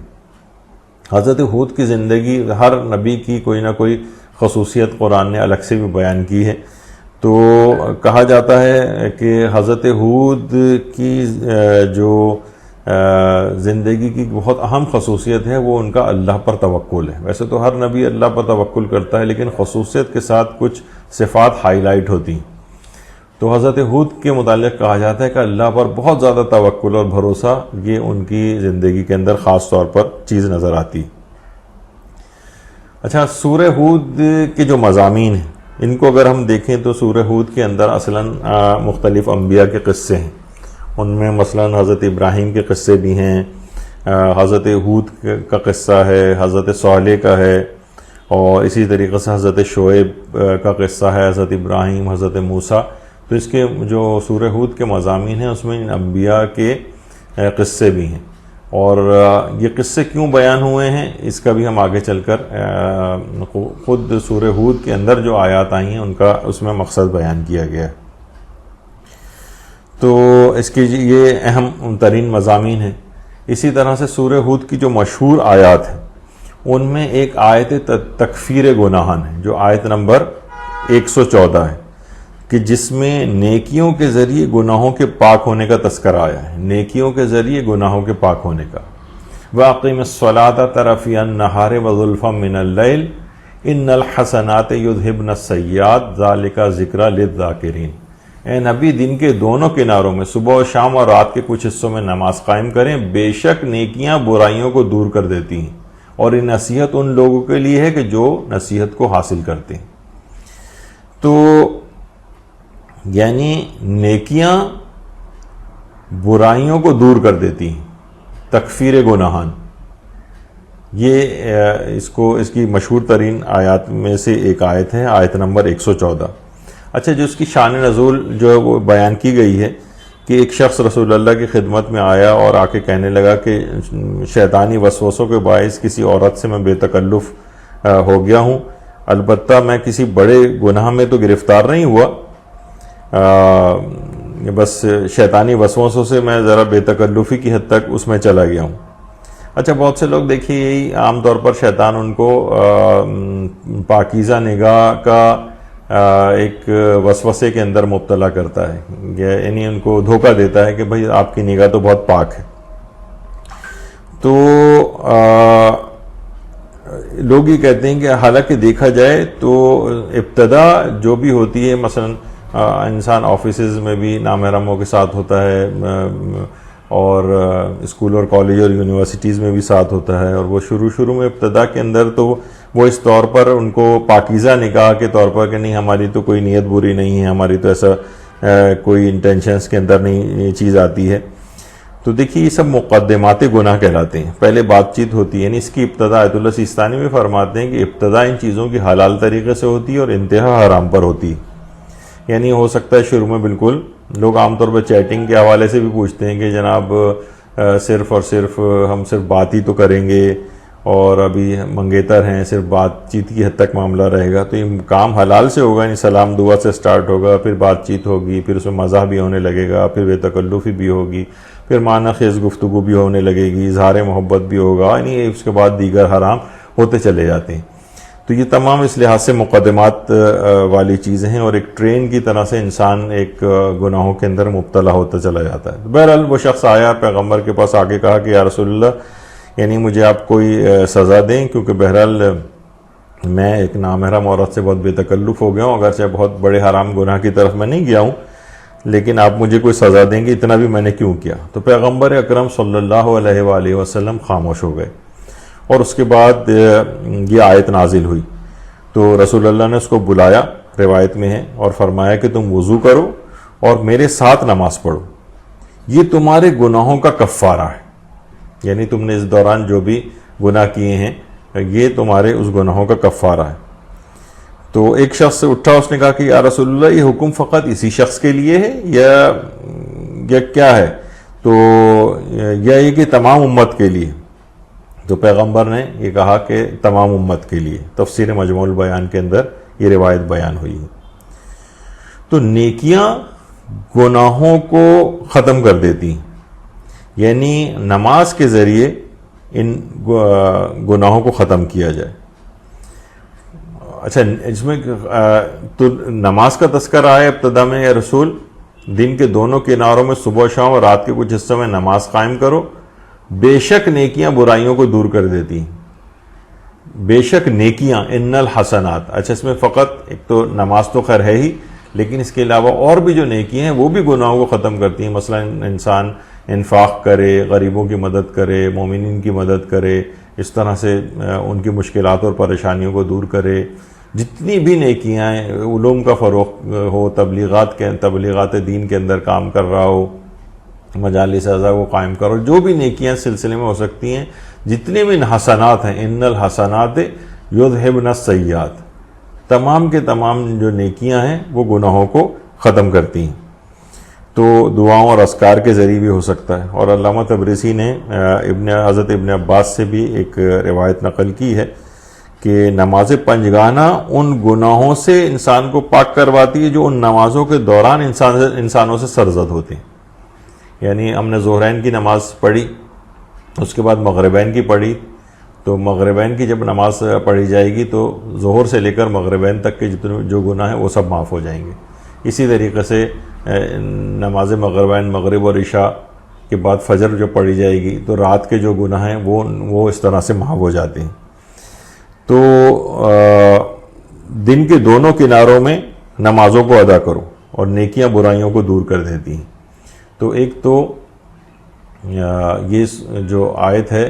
حضرت ہود کی زندگی، ہر نبی کی کوئی نہ کوئی خصوصیت قرآن نے الگ سے بھی بیان کی ہے۔ تو کہا جاتا ہے کہ حضرت ہود کی جو زندگی کی بہت اہم خصوصیت ہے وہ ان کا اللہ پر توکل ہے۔ ویسے تو ہر نبی اللہ پر توکل کرتا ہے، لیکن خصوصیت کے ساتھ کچھ صفات ہائی لائٹ ہوتی ہیں۔ تو حضرت ہود کے متعلق کہا جاتا ہے کہ اللہ پر بہت زیادہ توکل اور بھروسہ، یہ ان کی زندگی کے اندر خاص طور پر چیز نظر آتی۔ اچھا، سورہ ہود کے جو مضامین ہیں ان کو اگر ہم دیکھیں تو سورہ ہود کے اندر اصلاً مختلف انبیاء کے قصے ہیں، ان میں مثلاً حضرت ابراہیم کے قصے بھی ہیں، حضرت ہود کا قصہ ہے، حضرت صالح کا ہے، اور اسی طریقے سے حضرت شعیب کا قصہ ہے، حضرت ابراہیم، حضرت موسیٰ۔ تو اس کے جو سورہ ہود کے مضامین ہیں اس میں ان انبیاء کے قصے بھی ہیں، اور یہ قصے کیوں بیان ہوئے ہیں اس کا بھی ہم آگے چل کر خود سورہ ہود کے اندر جو آیات آئی ہیں ان کا اس میں مقصد بیان کیا گیا ہے۔ تو اس کی یہ اہم ترین مضامین ہیں۔ اسی طرح سے سورہ ہود کی جو مشہور آیات ہیں ان میں ایک آیت تکفیر گناہان ہے، جو آیت نمبر 114 ہے، کہ جس میں نیکیوں کے ذریعے گناہوں کے پاک ہونے کا تذکرہ آیا ہے، نیکیوں کے ذریعے گناہوں کے پاک ہونے کا۔ وَأَقِمِ الصَّلَاةَ طَرَفِيَ النَّهَارِ وَزُلْفًا مِّنَ اللَّيْلِ إِنَّ الْحَسَنَاتِ يُذْهِبْنَ السَّيِّئَاتِ ذَلِكَ ذِكْرَىٰ لِلذَّاكِرِينَ۔ اے نبی، دن کے دونوں کناروں میں صبح و شام اور رات کے کچھ حصوں میں نماز قائم کریں، بے شک نیکیاں برائیوں کو دور کر دیتی ہیں، اور یہ نصیحت ان لوگوں کے لیے ہے کہ جو نصیحت کو حاصل کرتے ہیں۔ تو یعنی نیکیاں برائیوں کو دور کر دیتی ہیں، تکفیر گناہان، یہ اس کی مشہور ترین آیات میں سے ایک آیت ہے، آیت نمبر 114۔ اچھا، جو اس کی شان نزول جو ہے وہ بیان کی گئی ہے کہ ایک شخص رسول اللہ کی خدمت میں آیا اور آ کے کہنے لگا کہ شیطانی وسوسوں کے باعث کسی عورت سے میں بے تکلف ہو گیا ہوں، البتہ میں کسی بڑے گناہ میں تو گرفتار نہیں ہوا، بس شیطانی وسوسوں سے میں ذرا بے تکلفی کی حد تک اس میں چلا گیا ہوں۔ اچھا، بہت سے لوگ دیکھیے یہی عام طور پر شیطان ان کو پاکیزہ نگاہ کا ایک وسوسے کے اندر مبتلا کرتا ہے، یعنی ان کو دھوکہ دیتا ہے کہ بھئی آپ کی نگاہ تو بہت پاک ہے۔ تو لوگ یہ کہتے ہیں کہ حالانکہ دیکھا جائے تو ابتدا جو بھی ہوتی ہے، مثلا انسان آفیسز میں بھی نامحرموں کے ساتھ ہوتا ہے، اور اسکول اور کالج اور یونیورسٹیز میں بھی ساتھ ہوتا ہے، اور وہ شروع میں ابتدا کے اندر تو وہ اس طور پر ان کو پاکیزہ نکاح کے طور پر کہ نہیں ہماری تو کوئی نیت بری نہیں ہے، ہماری تو ایسا کوئی انٹینشنز کے اندر نہیں یہ چیز آتی ہے. تو دیکھیے یہ سب مقدمات گناہ کہلاتے ہیں. پہلے بات چیت ہوتی ہے، یعنی اس کی ابتدا آیت اللہ سیستانی میں فرماتے ہیں کہ ابتدا ان چیزوں کی حلال طریقے سے ہوتی ہے اور انتہا حرام پر ہوتی ہے. یعنی ہو سکتا ہے شروع میں بالکل لوگ عام طور پر چیٹنگ کے حوالے سے بھی پوچھتے ہیں کہ جناب صرف اور صرف ہم صرف بات ہی تو کریں گے اور ابھی منگیتر ہیں، صرف بات چیت کی حد تک معاملہ رہے گا. تو یہ کام حلال سے ہوگا، یعنی سلام دعا سے سٹارٹ ہوگا، پھر بات چیت ہوگی، پھر اس میں مزاح بھی ہونے لگے گا، پھر بے تکلفی بھی ہوگی، پھر معنی خیز گفتگو بھی ہونے لگے گی، اظہار محبت بھی ہوگا، یعنی اس کے بعد دیگر حرام ہوتے چلے جاتے ہیں. تو یہ تمام اس لحاظ سے مقدمات والی چیزیں ہیں، اور ایک ٹرین کی طرح سے انسان ایک گناہوں کے اندر مبتلا ہوتا چلا جاتا ہے. بہرحال وہ شخص آیا پیغمبر کے پاس، آگے کہا کہ یا رسول اللہ یعنی مجھے آپ کوئی سزا دیں، کیونکہ بہرحال میں ایک نامحرم عورت سے بہت بے تکلف ہو گیا ہوں، اگرچہ بہت بڑے حرام گناہ کی طرف میں نہیں گیا ہوں، لیکن آپ مجھے کوئی سزا دیں گے، اتنا بھی میں نے کیوں کیا. تو پیغمبر اکرم صلی اللہ علیہ وآلہ وسلم خاموش ہو گئے، اور اس کے بعد یہ آیت نازل ہوئی. تو رسول اللہ نے اس کو بلایا، روایت میں ہے، اور فرمایا کہ تم وضو کرو اور میرے ساتھ نماز پڑھو، یہ تمہارے گناہوں کا کفارہ ہے. یعنی تم نے اس دوران جو بھی گناہ کیے ہیں یہ تمہارے اس گناہوں کا کفارہ ہے. تو ایک شخص سے اٹھا، اس نے کہا کہ یا رسول اللہ یہ حکم فقط اسی شخص کے لیے ہے یا کیا ہے؟ تو یہ کہ تمام امت کے لیے؟ تو پیغمبر نے یہ کہا کہ تمام امت کے لیے. تفسیر مجموع البیان کے اندر یہ روایت بیان ہوئی ہے. تو نیکیاں گناہوں کو ختم کر دیتی ہیں، یعنی نماز کے ذریعے ان گناہوں کو ختم کیا جائے. اچھا، اس میں تو نماز کا تذکرہ آیا ابتدا میں، یا رسول دن کے دونوں کناروں میں صبح و شام اور رات کے کچھ حصوں میں نماز قائم کرو، بے شک نیکیاں برائیوں کو دور کر دیتی ہیں. بے شک نیکیاں، ان الحسنات. اچھا، اس میں فقط ایک تو نماز تو خیر ہے ہی، لیکن اس کے علاوہ اور بھی جو نیکیاں ہیں وہ بھی گناہوں کو ختم کرتی ہیں. مثلا انسان انفاق کرے، غریبوں کی مدد کرے، مومنین کی مدد کرے، اس طرح سے ان کی مشکلات اور پریشانیوں کو دور کرے. جتنی بھی نیکیاں ہیں، علوم کا فروغ ہو، تبلیغات دین کے اندر کام کر رہا ہو، مجالس اعضاء کو قائم کرو، جو بھی نیکیاں سلسلے میں ہو سکتی ہیں، جتنے بھی حسنات ہیں، ان الحسنات یذہبن السیئات، تمام کے تمام جو نیکیاں ہیں وہ گناہوں کو ختم کرتی ہیں. تو دعاؤں اور اذکار کے ذریعے بھی ہو سکتا ہے. اور علامہ تبریسی نے حضرت ابن عباس سے بھی ایک روایت نقل کی ہے کہ نماز پنجگانہ ان گناہوں سے انسان کو پاک کرواتی ہے جو ان نمازوں کے دوران انسانوں سے سرزد ہوتے ہیں. یعنی ہم نے ظہرین کی نماز پڑھی، اس کے بعد مغربین کی پڑھی، تو مغربین کی جب نماز پڑھی جائے گی تو ظہر سے لے کر مغربین تک کے جتنے جو گناہ ہیں وہ سب معاف ہو جائیں گے. اسی طریقے سے نماز مغربین، مغرب اور عشاء کے بعد فجر جو پڑھی جائے گی تو رات کے جو گناہ ہیں وہ اس طرح سے معاف ہو جاتے ہیں. تو دن کے دونوں کناروں میں نمازوں کو ادا کرو اور نیکیاں برائیوں کو دور کر دیتی ہیں. تو ایک تو یہ جو آیت ہے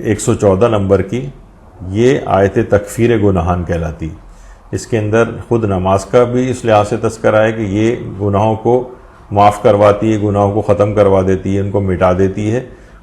114 نمبر کی، یہ آیت تکفیر گناہان کہلاتی. اس کے اندر خود نماز کا بھی اس لحاظ سے تذکرہ ہے کہ یہ گناہوں کو معاف کرواتی ہے، گناہوں کو ختم کروا دیتی ہے، ان کو مٹا دیتی ہے.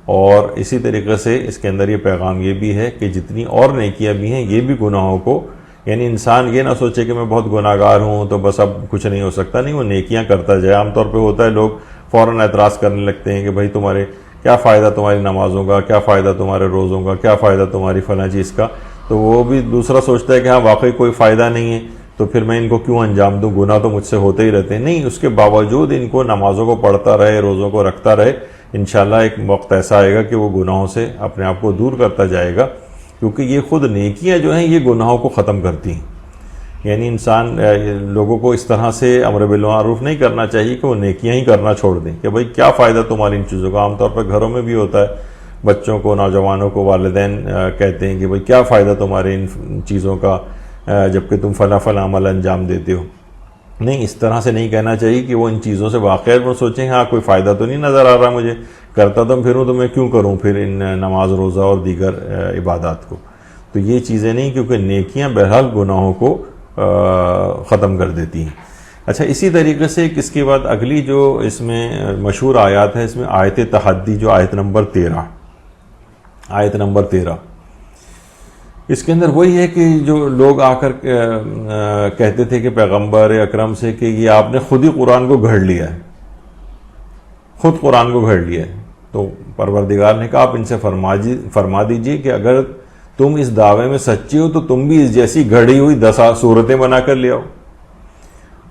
اور اسی طریقے سے اس کے اندر یہ پیغام یہ بھی ہے کہ جتنی اور نیکیاں بھی ہیں یہ بھی گناہوں کو، یعنی انسان یہ نہ سوچے کہ میں بہت گناہ گار ہوں تو بس اب کچھ نہیں ہو سکتا، نہیں، وہ نیکیاں کرتا جائے. عام طور پہ ہوتا ہے لوگ فوراً اعتراض کرنے لگتے ہیں کہ بھائی تمہارے کیا فائدہ تمہاری نمازوں کا، کیا فائدہ تمہارے روزوں کا، کیا فائدہ تمہاری فلاں چیز کا. تو وہ بھی دوسرا سوچتا ہے کہ ہاں واقعی کوئی فائدہ نہیں ہے تو پھر میں ان کو کیوں انجام دوں، گناہ تو مجھ سے ہوتے ہی رہتے ہیں. نہیں، اس کے باوجود ان کو نمازوں کو پڑھتا رہے، روزوں کو رکھتا رہے، انشاءاللہ ایک وقت ایسا آئے گا کہ وہ گناہوں سے اپنے آپ کو دور کرتا جائے گا، کیونکہ یہ خود نیکیاں جو ہیں یہ گناہوں کو ختم کرتی ہیں. یعنی انسان لوگوں کو اس طرح سے امر بالمعروف نہیں کرنا چاہیے کہ وہ نیکیاں ہی کرنا چھوڑ دیں کہ بھائی کیا فائدہ تمہاری ان چیزوں کا. عام طور پر گھروں میں بھی ہوتا ہے، بچوں کو, نوجوانوں کو والدین کہتے ہیں کہ بھئی کیا فائدہ تمہارے ان چیزوں کا جبکہ تم فلاں فلاں عمل انجام دیتے ہو. نہیں, اس طرح سے نہیں کہنا چاہیے کہ وہ ان چیزوں سے واقعات وہ سوچیں ہاں کوئی فائدہ تو نہیں نظر آ رہا مجھے, کرتا تو پھروں تو میں کیوں کروں پھر ان نماز روزہ اور دیگر عبادات کو. تو یہ چیزیں نہیں, کیونکہ نیکیاں بہرحال گناہوں کو ختم کر دیتی ہیں. اچھا, اسی طریقے سے اس کے بعد اگلی جو اس میں مشہور آیات ہے, اس میں آیت تحدی جو آیت نمبر 13 اس کے اندر وہی ہے کہ جو لوگ آ کر کہتے تھے کہ پیغمبر اکرم سے کہ یہ آپ نے خود ہی قرآن کو گھڑ لیا ہے, خود قرآن کو گھڑ لیا ہے. تو پروردگار نے کہا آپ ان سے فرما دیجئے کہ اگر تم اس دعوے میں سچے ہو تو تم بھی اس جیسی گھڑی ہوئی 10 صورتیں بنا کر لے آؤ.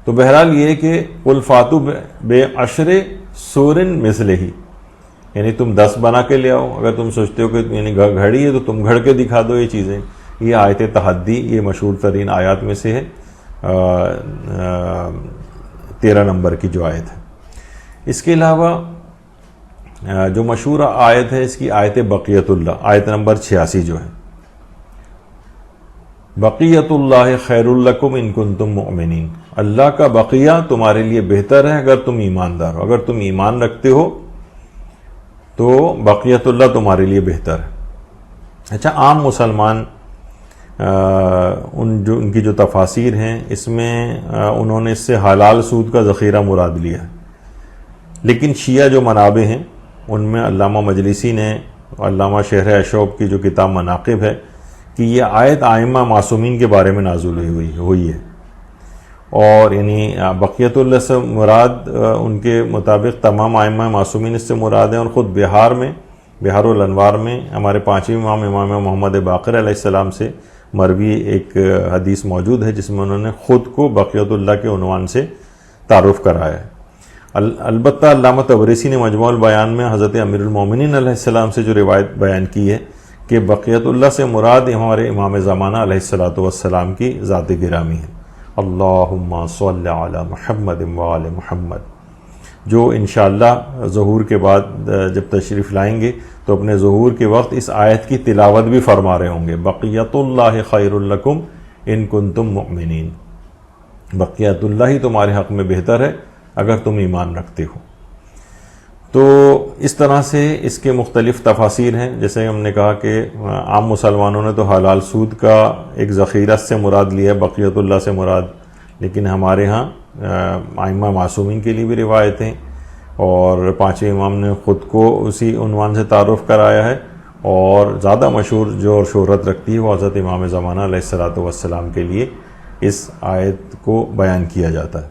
تو بہرحال یہ کہ قل فاتو بعشر سور مثلہ, یعنی تم 10 بنا کے لے آؤ. اگر تم سوچتے ہو کہ یعنی گھڑی ہے تو تم گھڑ کے دکھا دو یہ چیزیں. یہ آیت تحدی یہ مشہور ترین آیات میں سے ہے, 13 نمبر کی جو آیت ہے. اس کے علاوہ جو مشہور آیت ہے اس کی آیت بقیت اللہ, آیت نمبر 86 جو ہے, بقیت اللہ خیر لکم ان کنتم مؤمنین, اللہ کا بقیہ تمہارے لیے بہتر ہے اگر تم ایماندار ہو. اگر تم ایمان رکھتے ہو تو بقیت اللہ تمہارے لیے بہتر ہے. اچھا, عام مسلمان ان کی جو تفاسیر ہیں اس میں انہوں نے اس سے حلال سود کا ذخیرہ مراد لیا ہے, لیکن شیعہ جو منابع ہیں ان میں علامہ مجلسی نے, علامہ شہر اشوب کی جو کتاب مناقب ہے, کہ یہ آیت ائمہ معصومین کے بارے میں نازل ہوئی ہے. اور یعنی بقیت اللہ سے مراد ان کے مطابق تمام ائمہ معصومین اس سے مراد ہیں. اور خود بہار الانوار میں ہمارے 5ویں امام محمد باقر علیہ السلام سے مروی ایک حدیث موجود ہے جس میں انہوں نے خود کو بقیت اللہ کے عنوان سے تعارف کرایا ہے. البتہ علامہ طبرسی نے مجموع البیان میں حضرت امیر المومنین علیہ السلام سے جو روایت بیان کی ہے کہ بقیت اللہ سے مراد ہمارے امام زمانہ علیہ السلام کی ذات گرامی ہے. اللہم صلی علی محمد وآل محمد, جو انشاءاللہ ظہور کے بعد جب تشریف لائیں گے تو اپنے ظہور کے وقت اس آیت کی تلاوت بھی فرما رہے ہوں گے. بقیت اللہ خیر لکم ان کنتم مؤمنین, بقیت اللہ ہی تمہارے حق میں بہتر ہے اگر تم ایمان رکھتے ہو. تو اس طرح سے اس کے مختلف تفاسیر ہیں. جیسے ہم نے کہا کہ عام مسلمانوں نے تو حلال سود کا ایک ذخیرہ سے مراد لیا ہے, بقیت اللہ سے مراد, لیکن ہمارے ہاں ائمہ معصومین کے لیے بھی روایتیں, اور 5ویں امام نے خود کو اسی عنوان سے تعارف کرایا ہے. اور زیادہ مشہور جو اور شہرت رکھتی ہے وہ حضرت امام زمانہ علیہ السلام کے لیے اس آیت کو بیان کیا جاتا ہے.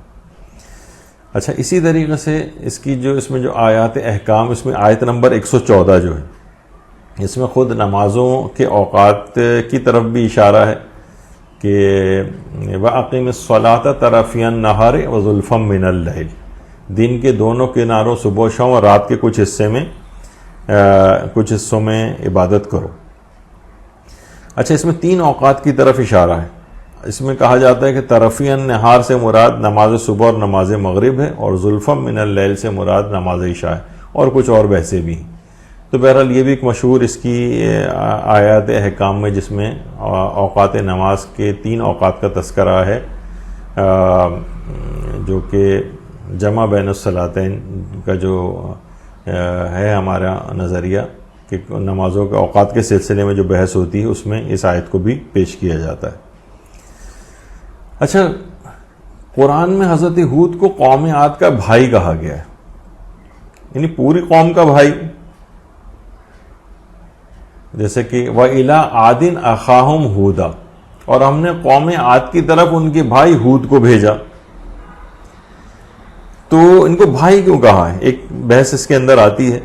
اچھا, اسی طریقے سے اس میں جو آیات احکام, اس میں آیت نمبر 114 جو ہے اس میں خود نمازوں کے اوقات کی طرف بھی اشارہ ہے کہ وَأَقِمِ الصَّلَاةَ طَرَفِيَ النَّهَارِ وَزُلْفًا مِّنَ اللَّيْلِ, دن کے دونوں کناروں صبح و شام اور رات کے کچھ حصوں میں عبادت کرو. اچھا, اس میں 3 اوقات کی طرف اشارہ ہے. اس میں کہا جاتا ہے کہ طرفی النہار سے مراد نماز صبح اور نماز مغرب ہے, اور زلفم من اللیل سے مراد نماز عشاء ہے, اور کچھ اور بحثیں بھی ہیں. تو بہرحال یہ بھی ایک مشہور اس کی آیات احکام میں جس میں اوقات نماز کے 3 اوقات کا تذکرہ ہے, جو کہ جمع بین الصلاتین کا جو ہے ہمارا نظریہ کہ نمازوں کے اوقات کے سلسلے میں جو بحث ہوتی ہے اس میں اس آیت کو بھی پیش کیا جاتا ہے. اچھا, قرآن میں حضرت ہود کو قوم عاد کا بھائی کہا گیا ہے, یعنی پوری قوم کا بھائی. جیسے کہ وَإِلَىٰ عَادٍ أَخَاهُمْ هُودًا, اور ہم نے قوم عاد کی طرف ان کے بھائی ہود کو بھیجا. تو ان کو بھائی کیوں کہا ہے, ایک بحث اس کے اندر آتی ہے.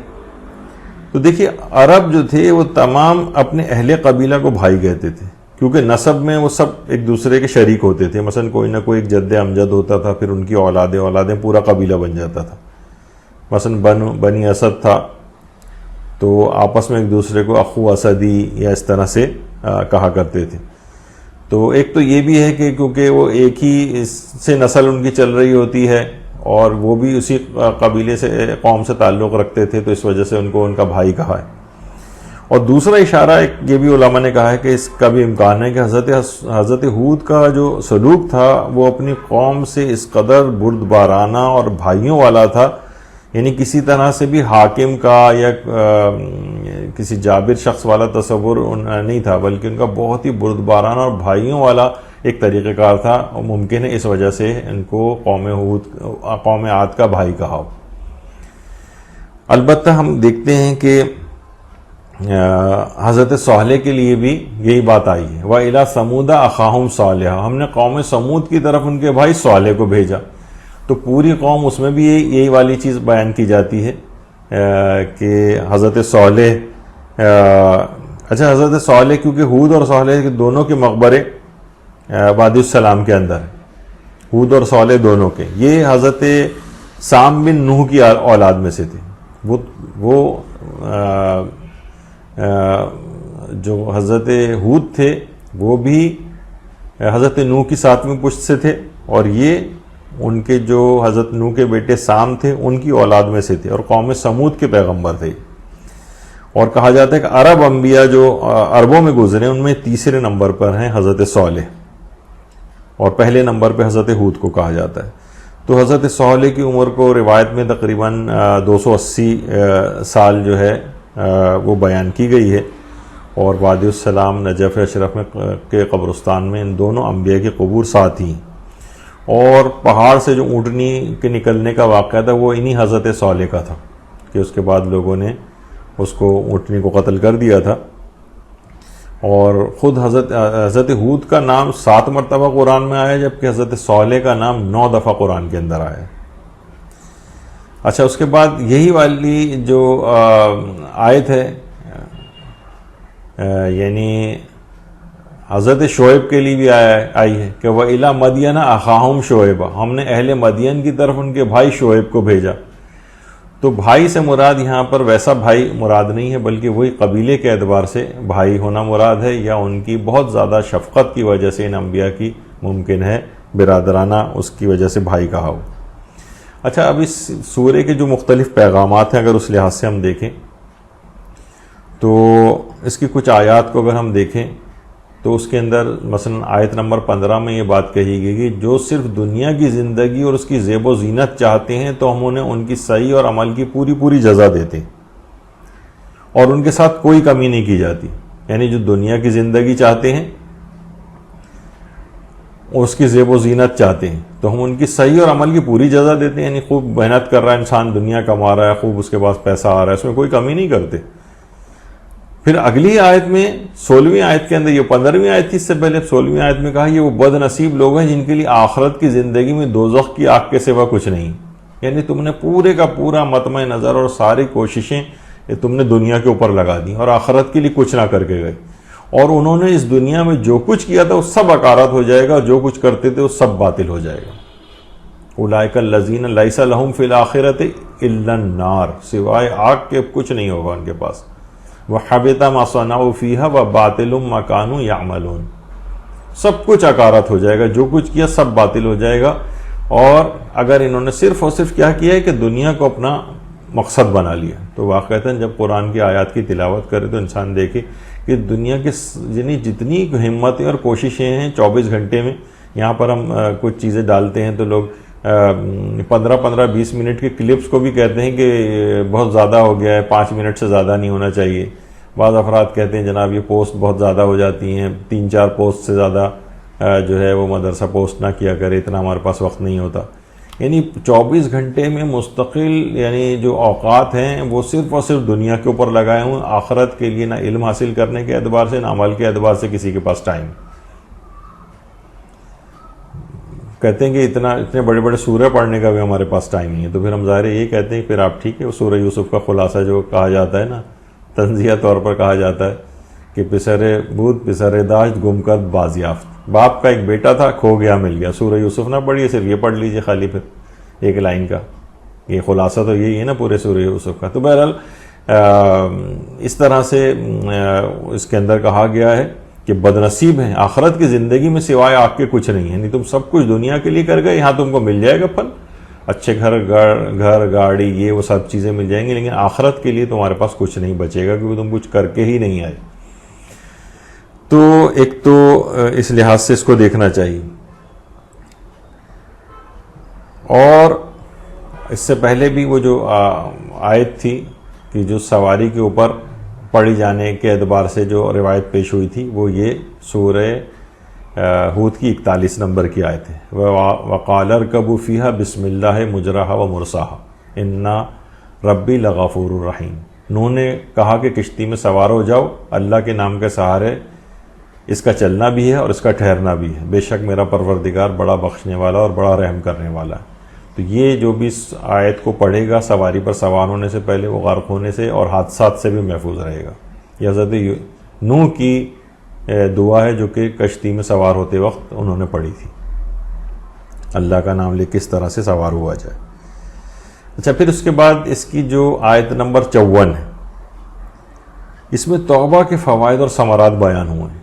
تو دیکھیے, عرب جو تھے وہ تمام اپنے اہل قبیلہ کو بھائی کہتے تھے, کیونکہ نسب میں وہ سب ایک دوسرے کے شریک ہوتے تھے. مثلا کوئی نہ کوئی ایک جد امجد ہوتا تھا, پھر ان کی اولادیں پورا قبیلہ بن جاتا تھا. مثلا بنی اسد تھا تو آپس میں ایک دوسرے کو اخو اسدی یا اس طرح سے کہا کرتے تھے. تو ایک تو یہ بھی ہے کہ کیونکہ وہ ایک ہی سے نسل ان کی چل رہی ہوتی ہے اور وہ بھی اسی قبیلے سے قوم سے تعلق رکھتے تھے, تو اس وجہ سے ان کو ان کا بھائی کہا ہے. اور دوسرا اشارہ ایک یہ بھی علماء نے کہا ہے کہ اس کا بھی امکان ہے کہ حضرت ہود کا جو سلوک تھا وہ اپنی قوم سے اس قدر بردبارانہ اور بھائیوں والا تھا، یعنی کسی طرح سے بھی حاکم کا یا کسی جابر شخص والا تصور نہیں تھا، بلکہ ان کا بہت ہی بردبارانہ اور بھائیوں والا ایک طریقہ کار تھا، اور ممکن ہے اس وجہ سے ان کو قوم عاد کا بھائی کہا ہو۔ البتہ ہم دیکھتے ہیں کہ حضرت صالح کے لیے بھی یہی بات آئی ہے، وَإِلَىٰ ثَمُودَ أَخَاهُمْ صَالِحًا، ہم نے قوم سمود کی طرف ان کے بھائی صالح کو بھیجا۔ تو پوری قوم اس میں بھی یہی والی چیز بیان کی جاتی ہے کہ حضرت صالح، اچھا حضرت صالح کیونکہ ہود اور صالح دونوں کے مقبرے وادی السلام کے اندر ہیں، ہود اور صالح دونوں کے، یہ حضرت سام بن نوح کی اولاد میں سے تھے۔ وہ جو حضرت ہود تھے وہ بھی حضرت نوح کی 7ویں پشت سے تھے، اور یہ ان کے جو حضرت نوح کے بیٹے سام تھے ان کی اولاد میں سے تھے، اور قوم سمود کے پیغمبر تھے۔ اور کہا جاتا ہے کہ عرب انبیاء جو عربوں میں گزرے ان میں تیسرے نمبر پر ہیں حضرت صالح، اور پہلے نمبر پہ حضرت ہود کو کہا جاتا ہے۔ تو حضرت صالح کی عمر کو روایت میں تقریباً 280 سال جو ہے وہ بیان کی گئی ہے، اور وادی السلام نجف اشرف میں کے قبرستان میں ان دونوں انبیاء کی قبور ساتھ ہی، اور پہاڑ سے جو اونٹنی کے نکلنے کا واقعہ تھا وہ انہی حضرت صالح کا تھا کہ اس کے بعد لوگوں نے اس کو اونٹنی کو قتل کر دیا تھا۔ اور خود حضرت ہود کا نام 7 مرتبہ قرآن میں آیا، جبکہ حضرت صالح کا نام 9 دفعہ قرآن کے اندر آیا۔ اچھا، اس کے بعد یہی والی جو آیت ہے یعنی حضرت شعیب کے لیے بھی آئی ہے کہ وَإِلَىٰ مَدْيَنَ أَخَاهُمْ شُعَيْبًا، ہم نے اہل مدین کی طرف ان کے بھائی شعیب کو بھیجا۔ تو بھائی سے مراد یہاں پر ویسا بھائی مراد نہیں ہے، بلکہ وہی قبیلے کے اعتبار سے بھائی ہونا مراد ہے، یا ان کی بہت زیادہ شفقت کی وجہ سے ان انبیاء کی ممکن ہے برادرانہ اس کی وجہ سے بھائی کہا ہو۔ اچھا، اب اس سورے کے جو مختلف پیغامات ہیں اگر اس لحاظ سے ہم دیکھیں تو اس کی کچھ آیات کو اگر ہم دیکھیں تو اس کے اندر مثلا آیت نمبر 15 میں یہ بات کہی گئی کہ جو صرف دنیا کی زندگی اور اس کی زیب و زینت چاہتے ہیں تو ہم انہیں ان کی صحیح اور عمل کی پوری جزا دیتے ہیں، اور ان کے ساتھ کوئی کمی نہیں کی جاتی۔ یعنی جو دنیا کی زندگی چاہتے ہیں اور اس کی زیب و زینت چاہتے ہیں تو ہم ان کی صحیح اور عمل کی پوری جزا دیتے ہیں، یعنی خوب محنت کر رہا ہے انسان، دنیا کما رہا ہے، خوب اس کے پاس پیسہ آ رہا ہے، اس میں کوئی کمی نہیں کرتے۔ پھر اگلی آیت میں 16ویں آیت کے اندر، یہ 15ویں آیت تھی، اس سے پہلے 16ویں آیت میں کہا یہ وہ بد نصیب لوگ ہیں جن کے لیے آخرت کی زندگی میں دوزخ کی آگ کے سوا کچھ نہیں۔ یعنی تم نے پورے کا پورا مطمع نظر اور ساری کوششیں تم نے دنیا کے اوپر لگا دی اور آخرت کے لیے کچھ نہ کر کے گئے، اور انہوں نے اس دنیا میں جو کچھ کیا تھا وہ سب اکارت ہو جائے گا، جو کچھ کرتے تھے وہ سب باطل ہو جائے گا۔ اولئک الذین لیس لہم فی الآخرۃ الا النار، سوائے آگ کے کچھ نہیں ہوگا ان کے پاس۔ وَحَبِطَ مَا صَنَعُوا فِيهَا وَبَاطِلٌ مَا كَانُوا يَعْمَلُونَ، سب کچھ اکارت ہو جائے گا، جو کچھ کیا سب باطل ہو جائے گا۔ اور اگر انہوں نے صرف اور صرف کیا کیا ہے کہ دنیا کو اپنا مقصد بنا لیا، تو واقعتاً جب قرآن کی آیات کی تلاوت کرے تو انسان دیکھے کہ دنیا کے یعنی جتنی ہمتیں اور کوششیں ہیں 24 گھنٹے میں، یہاں پر ہم کچھ چیزیں ڈالتے ہیں تو لوگ 15-20 منٹ کے کلپس کو بھی کہتے ہیں کہ بہت زیادہ ہو گیا ہے، 5 منٹ سے زیادہ نہیں ہونا چاہیے۔ بعض افراد کہتے ہیں جناب یہ پوسٹ بہت زیادہ ہو جاتی ہیں، 3-4 پوسٹ سے زیادہ جو ہے وہ مدرسہ پوسٹ نہ کیا کرے، اتنا ہمارے پاس وقت نہیں ہوتا۔ یعنی 24 گھنٹے میں مستقل یعنی جو اوقات ہیں وہ صرف اور صرف دنیا کے اوپر لگائے ہوں، آخرت کے لیے نہ علم حاصل کرنے کے اعتبار سے نہ عمل کے اعتبار سے کسی کے پاس ٹائم۔ کہتے ہیں کہ اتنے بڑے بڑے سورہ پڑھنے کا بھی ہمارے پاس ٹائم نہیں ہے، تو پھر ہم ظاہر یہ کہتے ہیں پھر آپ ٹھیک ہے، وہ سورہ یوسف کا خلاصہ جو کہا جاتا ہے نا، تنزیہ طور پر کہا جاتا ہے کہ پسر بود پسر داشت گم کرد بازیافت، باپ کا ایک بیٹا تھا کھو گیا مل گیا۔ سورہ یوسف نہ پڑھیے، صرف یہ پڑھ لیجئے خالی پھر ایک لائن کا، یہ خلاصہ تو یہی ہے نا پورے سورہ یوسف کا۔ تو بہرحال اس طرح سے اس کے اندر کہا گیا ہے کہ بد نصیب ہیں، آخرت کی زندگی میں سوائے آگ کے کچھ نہیں ہے، یعنی تم سب کچھ دنیا کے لیے کر گئے، یہاں تم کو مل جائے گا پھل، اچھے گھر گاڑی یہ وہ سب چیزیں مل جائیں گی، لیکن آخرت کے لیے تمہارے پاس کچھ نہیں بچے گا کیونکہ تم کچھ کر کے ہی نہیں آئے۔ تو ایک تو اس لحاظ سے اس کو دیکھنا چاہیے۔ اور اس سے پہلے بھی وہ جو آیت تھی کہ جو سواری کے اوپر پڑھی جانے کے اعتبار سے جو روایت پیش ہوئی تھی وہ یہ سورہ ہود کی 41 نمبر کی آیت ہے، وَقَالَ ارْكَبُوا فِيهَا بِسْمِ اللَّهِ مُجْرَاهَا وَمُرْسَاهَا إِنَّ رَبِّي لَغَفُورٌ رَحِيمٌ۔ انہوں نے کہا کہ کشتی میں سوار ہو جاؤ، اللہ کے نام کے سہارے اس کا چلنا بھی ہے اور اس کا ٹھہرنا بھی ہے، بے شک میرا پروردگار بڑا بخشنے والا اور بڑا رحم کرنے والا ہے۔ تو یہ جو بھی اس آیت کو پڑھے گا سواری پر سوار ہونے سے پہلے وہ غرق ہونے سے اور حادثات سے بھی محفوظ رہے گا۔ یہ حضرت نوح کی دعا ہے جو کہ کشتی میں سوار ہوتے وقت انہوں نے پڑھی تھی، اللہ کا نام لے کس طرح سے سوار ہوا جائے۔ اچھا، پھر اس کے بعد اس کی جو آیت نمبر 54 ہے، اس میں توبہ کے فوائد اور ثمرات بیان ہوئے ہیں۔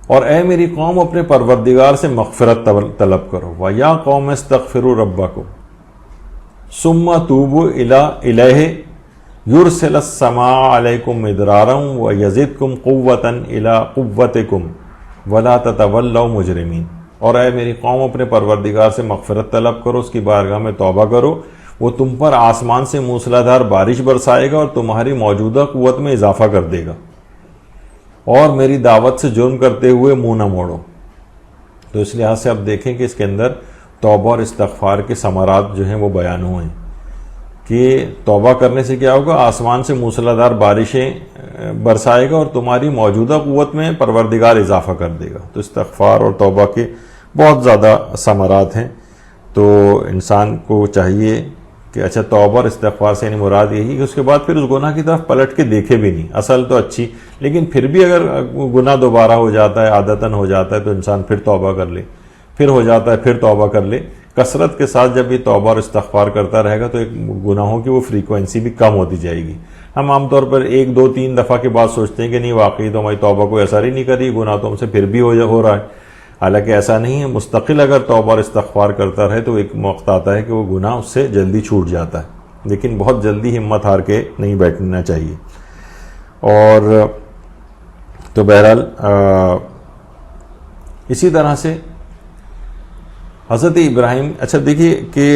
اور اے میری قوم اپنے پروردگار سے مغفرت طلب کرو، وَيَا قَوْمَ اسْتَغْفِرُوا رَبَّكُمْ ثُمَّ تُوبُوا إِلَيْهِ يُرْسِلِ السَّمَاءَ عَلَيْكُمْ مِدْرَارًا وَيَزِدْكُمْ قُوَّةً إِلَىٰ قُوَّتِكُمْ وَلَا تَتَوَلَّوْا مُجْرِمِينَ۔ اور اے میری قوم اپنے پروردگار سے مغفرت طلب کرو، اس کی بارگاہ میں توبہ کرو، وہ تم پر آسمان سے موسلادھار بارش برسائے گا اور تمہاری موجودہ قوت میں اضافہ کر دے گا، اور میری دعوت سے جرم کرتے ہوئے منہ نہ موڑو۔ تو اس لحاظ سے اب دیکھیں کہ اس کے اندر توبہ اور استغفار کے ثمرات جو ہیں وہ بیان ہوئے ہیں کہ توبہ کرنے سے کیا ہوگا، آسمان سے موسلادھار بارشیں برسائے گا اور تمہاری موجودہ قوت میں پروردگار اضافہ کر دے گا۔ تو استغفار اور توبہ کے بہت زیادہ ثمرات ہیں۔ تو انسان کو چاہیے کہ اچھا توبہ اور استغفار سے یعنی مراد یہی کہ اس کے بعد پھر اس گناہ کی طرف پلٹ کے دیکھے بھی نہیں، اصل تو اچھی، لیکن پھر بھی اگر گناہ دوبارہ ہو جاتا ہے، عادتاً ہو جاتا ہے، تو انسان پھر توبہ کر لے، پھر ہو جاتا ہے پھر توبہ کر لے۔ کثرت کے ساتھ جب یہ توبہ اور استغفار کرتا رہے گا تو ایک گناہوں کی وہ فریکوینسی بھی کم ہوتی جائے گی۔ ہم عام طور پر 1 2 3 دفعہ کے بعد سوچتے ہیں کہ نہیں واقعی تو ہماری توبہ کوئی اثر ہی نہیں کری، گناہ تو ہم سے پھر بھی ہو رہا ہے، حالانکہ ایسا نہیں ہے۔ مستقل اگر توبہ اور استغفار کرتا رہے تو ایک وقت آتا ہے کہ وہ گناہ اس سے جلدی چھوٹ جاتا ہے، لیکن بہت جلدی ہمت ہار کے نہیں بیٹھنا چاہیے۔ اور تو بہرحال اسی طرح سے حضرت ابراہیم، اچھا دیکھیے کہ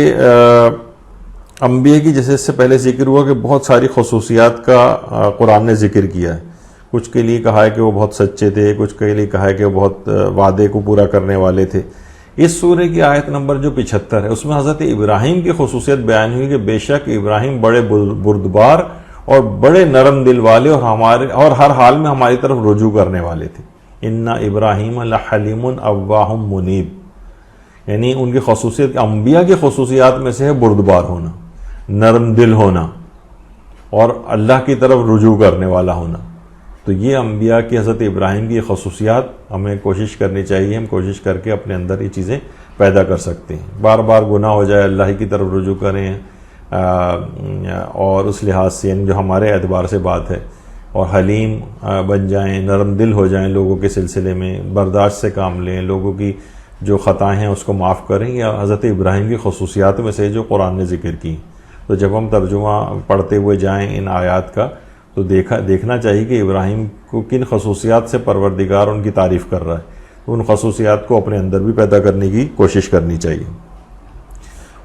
انبیاء کی جیسے اس سے پہلے ذکر ہوا کہ بہت ساری خصوصیات کا قرآن نے ذکر کیا ہے۔ کچھ کے لیے کہا ہے کہ وہ بہت سچے تھے، کچھ کے لیے کہا ہے کہ وہ بہت وعدے کو پورا کرنے والے تھے۔ اس سورہ کی آیت نمبر جو 75 ہے اس میں حضرت ابراہیم کی خصوصیت بیان ہوئی کہ بے شک ابراہیم بڑے بردبار اور بڑے نرم دل والے اور ہر حال میں ہماری طرف رجوع کرنے والے تھے۔ ان ابراہیم لحلیم اواہ منیب، یعنی ان کی خصوصیت، انبیاء کی خصوصیات میں سے ہے بردبار ہونا، نرم دل ہونا اور اللہ کی طرف رجوع کرنے والا ہونا۔ تو یہ انبیاء کی حضرت ابراہیم کی خصوصیات ہمیں کوشش کرنی چاہیے، ہم کوشش کر کے اپنے اندر یہ چیزیں پیدا کر سکتے ہیں۔ بار بار گناہ ہو جائے اللہ کی طرف رجوع کریں، اور اس لحاظ سے یعنی جو ہمارے اعتبار سے بات ہے، اور حلیم بن جائیں، نرم دل ہو جائیں لوگوں کے سلسلے میں، برداشت سے کام لیں، لوگوں کی جو خطائیں ہیں اس کو معاف کریں، یا حضرت ابراہیم کی خصوصیات میں سے جو قرآن نے ذکر کی۔ تو جب ہم ترجمہ پڑھتے ہوئے جائیں ان آیات کا تو دیکھنا چاہیے کہ ابراہیم کو کن خصوصیات سے پروردگار ان کی تعریف کر رہا ہے، تو ان خصوصیات کو اپنے اندر بھی پیدا کرنے کی کوشش کرنی چاہیے۔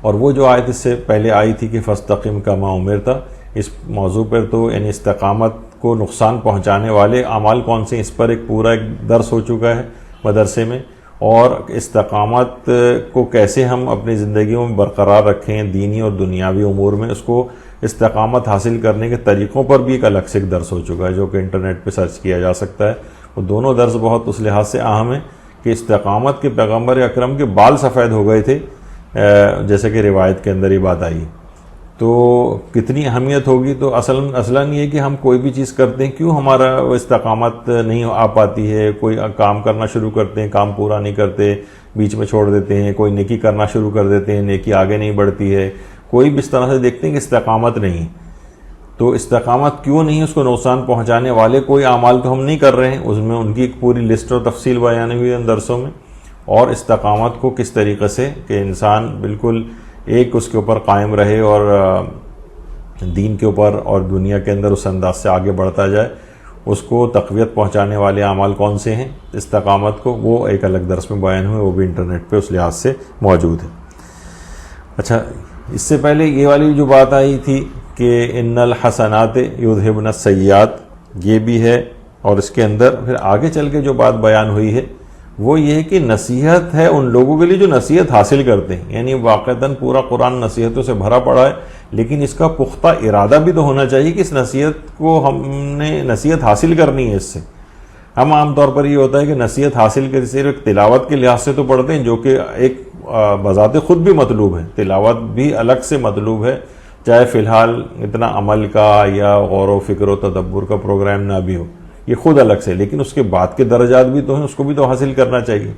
اور وہ جو آیت اس سے پہلے آئی تھی کہ فاستقم کما امرت، اس موضوع پر تو یعنی استقامت کو نقصان پہنچانے والے اعمال کون سے، اس پر ایک پورا درس ہو چکا ہے مدرسے میں، اور استقامت کو کیسے ہم اپنی زندگیوں میں برقرار رکھیں دینی اور دنیاوی امور میں، اس کو استقامت حاصل کرنے کے طریقوں پر بھی ایک الگ سے ایک درس ہو چکا ہے جو کہ انٹرنیٹ پہ سرچ کیا جا سکتا ہے۔ وہ دونوں درس بہت اس لحاظ سے اہم ہیں کہ استقامت کے پیغمبر اکرم کے بال سفید ہو گئے تھے، جیسے کہ روایت کے اندر ہی بات آئی، تو کتنی اہمیت ہوگی۔ تو اصلاً یہ کہ ہم کوئی بھی چیز کرتے ہیں، کیوں ہمارا وہ استقامت نہیں آ پاتی ہے، کوئی کام کرنا شروع کرتے ہیں کام پورا نہیں کرتے، بیچ میں چھوڑ دیتے ہیں، کوئی نیکی کرنا شروع کر دیتے ہیں نیکی آگے نہیں بڑھتی ہے، کوئی بھی اس طرح سے دیکھتے ہیں کہ استقامت نہیں۔ تو استقامت کیوں نہیں، اس کو نقصان پہنچانے والے کوئی اعمال تو ہم نہیں کر رہے ہیں، اس میں ان کی ایک پوری لسٹ اور تفصیل بیان ہوئی ہے ان درسوں میں، اور استقامت کو کس طریقے سے کہ انسان بالکل ایک اس کے اوپر قائم رہے اور دین کے اوپر اور دنیا کے اندر اس انداز سے آگے بڑھتا جائے، اس کو تقویت پہنچانے والے اعمال کون سے ہیں استقامت کو، وہ ایک الگ درس میں بیان ہوئے، وہ بھی انٹرنیٹ پہ اس لحاظ سے موجود ہے۔ اچھا، اس سے پہلے یہ والی جو بات آئی تھی کہ ان الحسنات یذہبن السیئات، یہ بھی ہے، اور اس کے اندر پھر آگے چل کے جو بات بیان ہوئی ہے وہ یہ ہے کہ نصیحت ہے ان لوگوں کے لیے جو نصیحت حاصل کرتے ہیں، یعنی واقعتاً پورا قرآن نصیحتوں سے بھرا پڑا ہے، لیکن اس کا پختہ ارادہ بھی تو ہونا چاہیے کہ اس نصیحت کو ہم نے نصیحت حاصل کرنی ہے۔ اس سے ہم عام طور پر یہ ہوتا ہے کہ نصیحت حاصل کر صرف تلاوت کے لحاظ سے تو پڑھتے ہیں، جو کہ ایک بذات خود بھی مطلوب ہے، تلاوت بھی الگ سے مطلوب ہے، چاہے فی الحال اتنا عمل کا یا غور و فکر و تدبر کا پروگرام نہ بھی ہو، یہ خود الگ سے، لیکن اس کے بعد کے درجات بھی تو ہیں، اس کو بھی تو حاصل کرنا چاہیے۔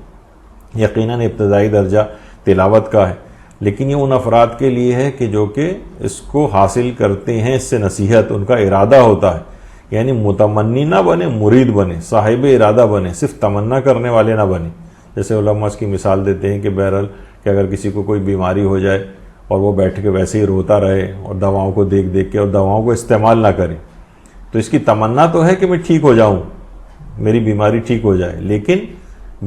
یقیناً ابتدائی درجہ تلاوت کا ہے، لیکن یہ ان افراد کے لیے ہے کہ جو کہ اس کو حاصل کرتے ہیں، اس سے نصیحت ان کا ارادہ ہوتا ہے، یعنی متمنی نہ بنے، مرید بنے، صاحب ارادہ بنے، صرف تمنا کرنے والے نہ بنے۔ جیسے علماء اس کی مثال دیتے ہیں کہ بہرحال کہ اگر کسی کو کوئی بیماری ہو جائے اور وہ بیٹھ کے ویسے ہی روتا رہے اور دواؤں کو دیکھ دیکھ کے اور دواؤں کو استعمال نہ کرے، تو اس کی تمنا تو ہے کہ میں ٹھیک ہو جاؤں، میری بیماری ٹھیک ہو جائے، لیکن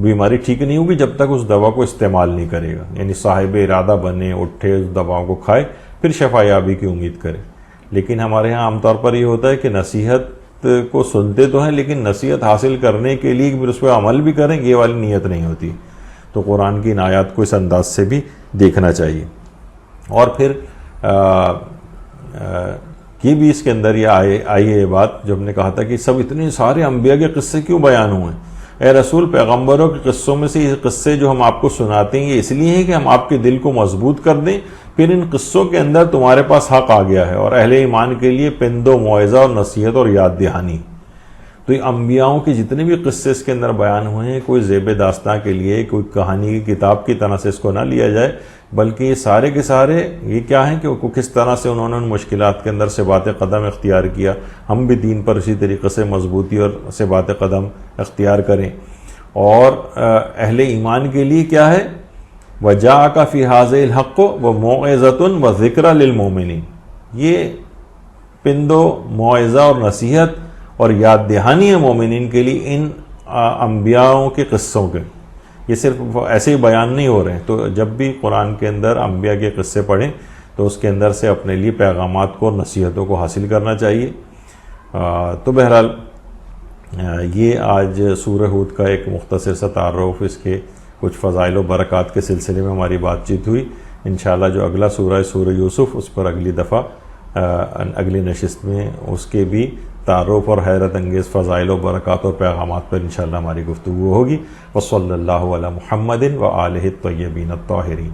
بیماری ٹھیک نہیں ہوگی جب تک اس دوا کو استعمال نہیں کرے گا، یعنی صاحب ارادہ بنے، اٹھے، اس دواؤں کو کھائے، پھر شفا یابی کی امید کرے۔ لیکن ہمارے ہاں عام طور پر یہ ہوتا ہے کہ نصیحت کو سنتے تو ہیں، لیکن نصیحت حاصل کرنے کے لیے پھر اس پہ عمل بھی کریں، یہ والی نیت نہیں ہوتی۔ تو قرآن کی ان آیات کو اس انداز سے بھی دیکھنا چاہیے۔ اور پھر یہ بھی اس کے اندر یہ آئی ہے یہ بات جو ہم نے کہا تھا کہ سب اتنے سارے انبیاء کے قصے کیوں بیان ہوئے ہیں؟ اے رسول، پیغمبروں کے قصوں میں سے یہ قصے جو ہم آپ کو سناتے ہیں یہ اس لیے ہیں کہ ہم آپ کے دل کو مضبوط کر دیں، پھر ان قصوں کے اندر تمہارے پاس حق آ گیا ہے، اور اہل ایمان کے لیے پند و موعظہ اور نصیحت اور یاد دہانی۔ تو یہ انبیاءوں کے جتنے بھی قصے اس کے اندر بیان ہوئے ہیں، کوئی زیب داستاں کے لیے، کوئی کہانی کی کتاب کی طرح سے اس کو نہ لیا جائے، بلکہ یہ سارے کے سارے یہ کیا ہیں کہ کس طرح سے انہوں نے ان مشکلات کے اندر ثبات قدم اختیار کیا، ہم بھی دین پر اسی طریقے سے مضبوطی اور ثبات قدم اختیار کریں۔ اور اہل ایمان کے لیے کیا ہے؟ وَجَاءَكَ فِي هَٰذِهِ الْحَقُّ وَمَوْعِظَةٌ وَذِكْرَىٰ لِلْمُؤْمِنِينَ، یہ پند و موعظہ اور نصیحت اور یاد دہانی ہے مومنین کے لیے ان انبیاءوں کے قصوں کے۔ یہ صرف ایسے ہی بیان نہیں ہو رہے ہیں، تو جب بھی قرآن کے اندر انبیاء کے قصے پڑھیں تو اس کے اندر سے اپنے لیے پیغامات کو اور نصیحتوں کو حاصل کرنا چاہیے۔ تو بہرحال یہ آج سورہ ہود کا ایک مختصر سا تعارف، اس کے کچھ فضائل و برکات کے سلسلے میں ہماری بات چیت ہوئی۔ انشاءاللہ جو اگلا سورہ یوسف، اس پر اگلی دفعہ اگلی نشست میں اس کے بھی تعارف اور حیرت انگیز فضائل و برکات اور پیغامات پر انشاءاللہ ہماری گفتگو ہوگی۔ وصلی اللہ علی محمد وآلہ الطیبین الطاہرین۔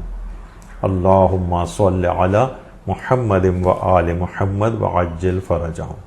اللہم صل علی محمد وآل محمد وعجل فرجہم۔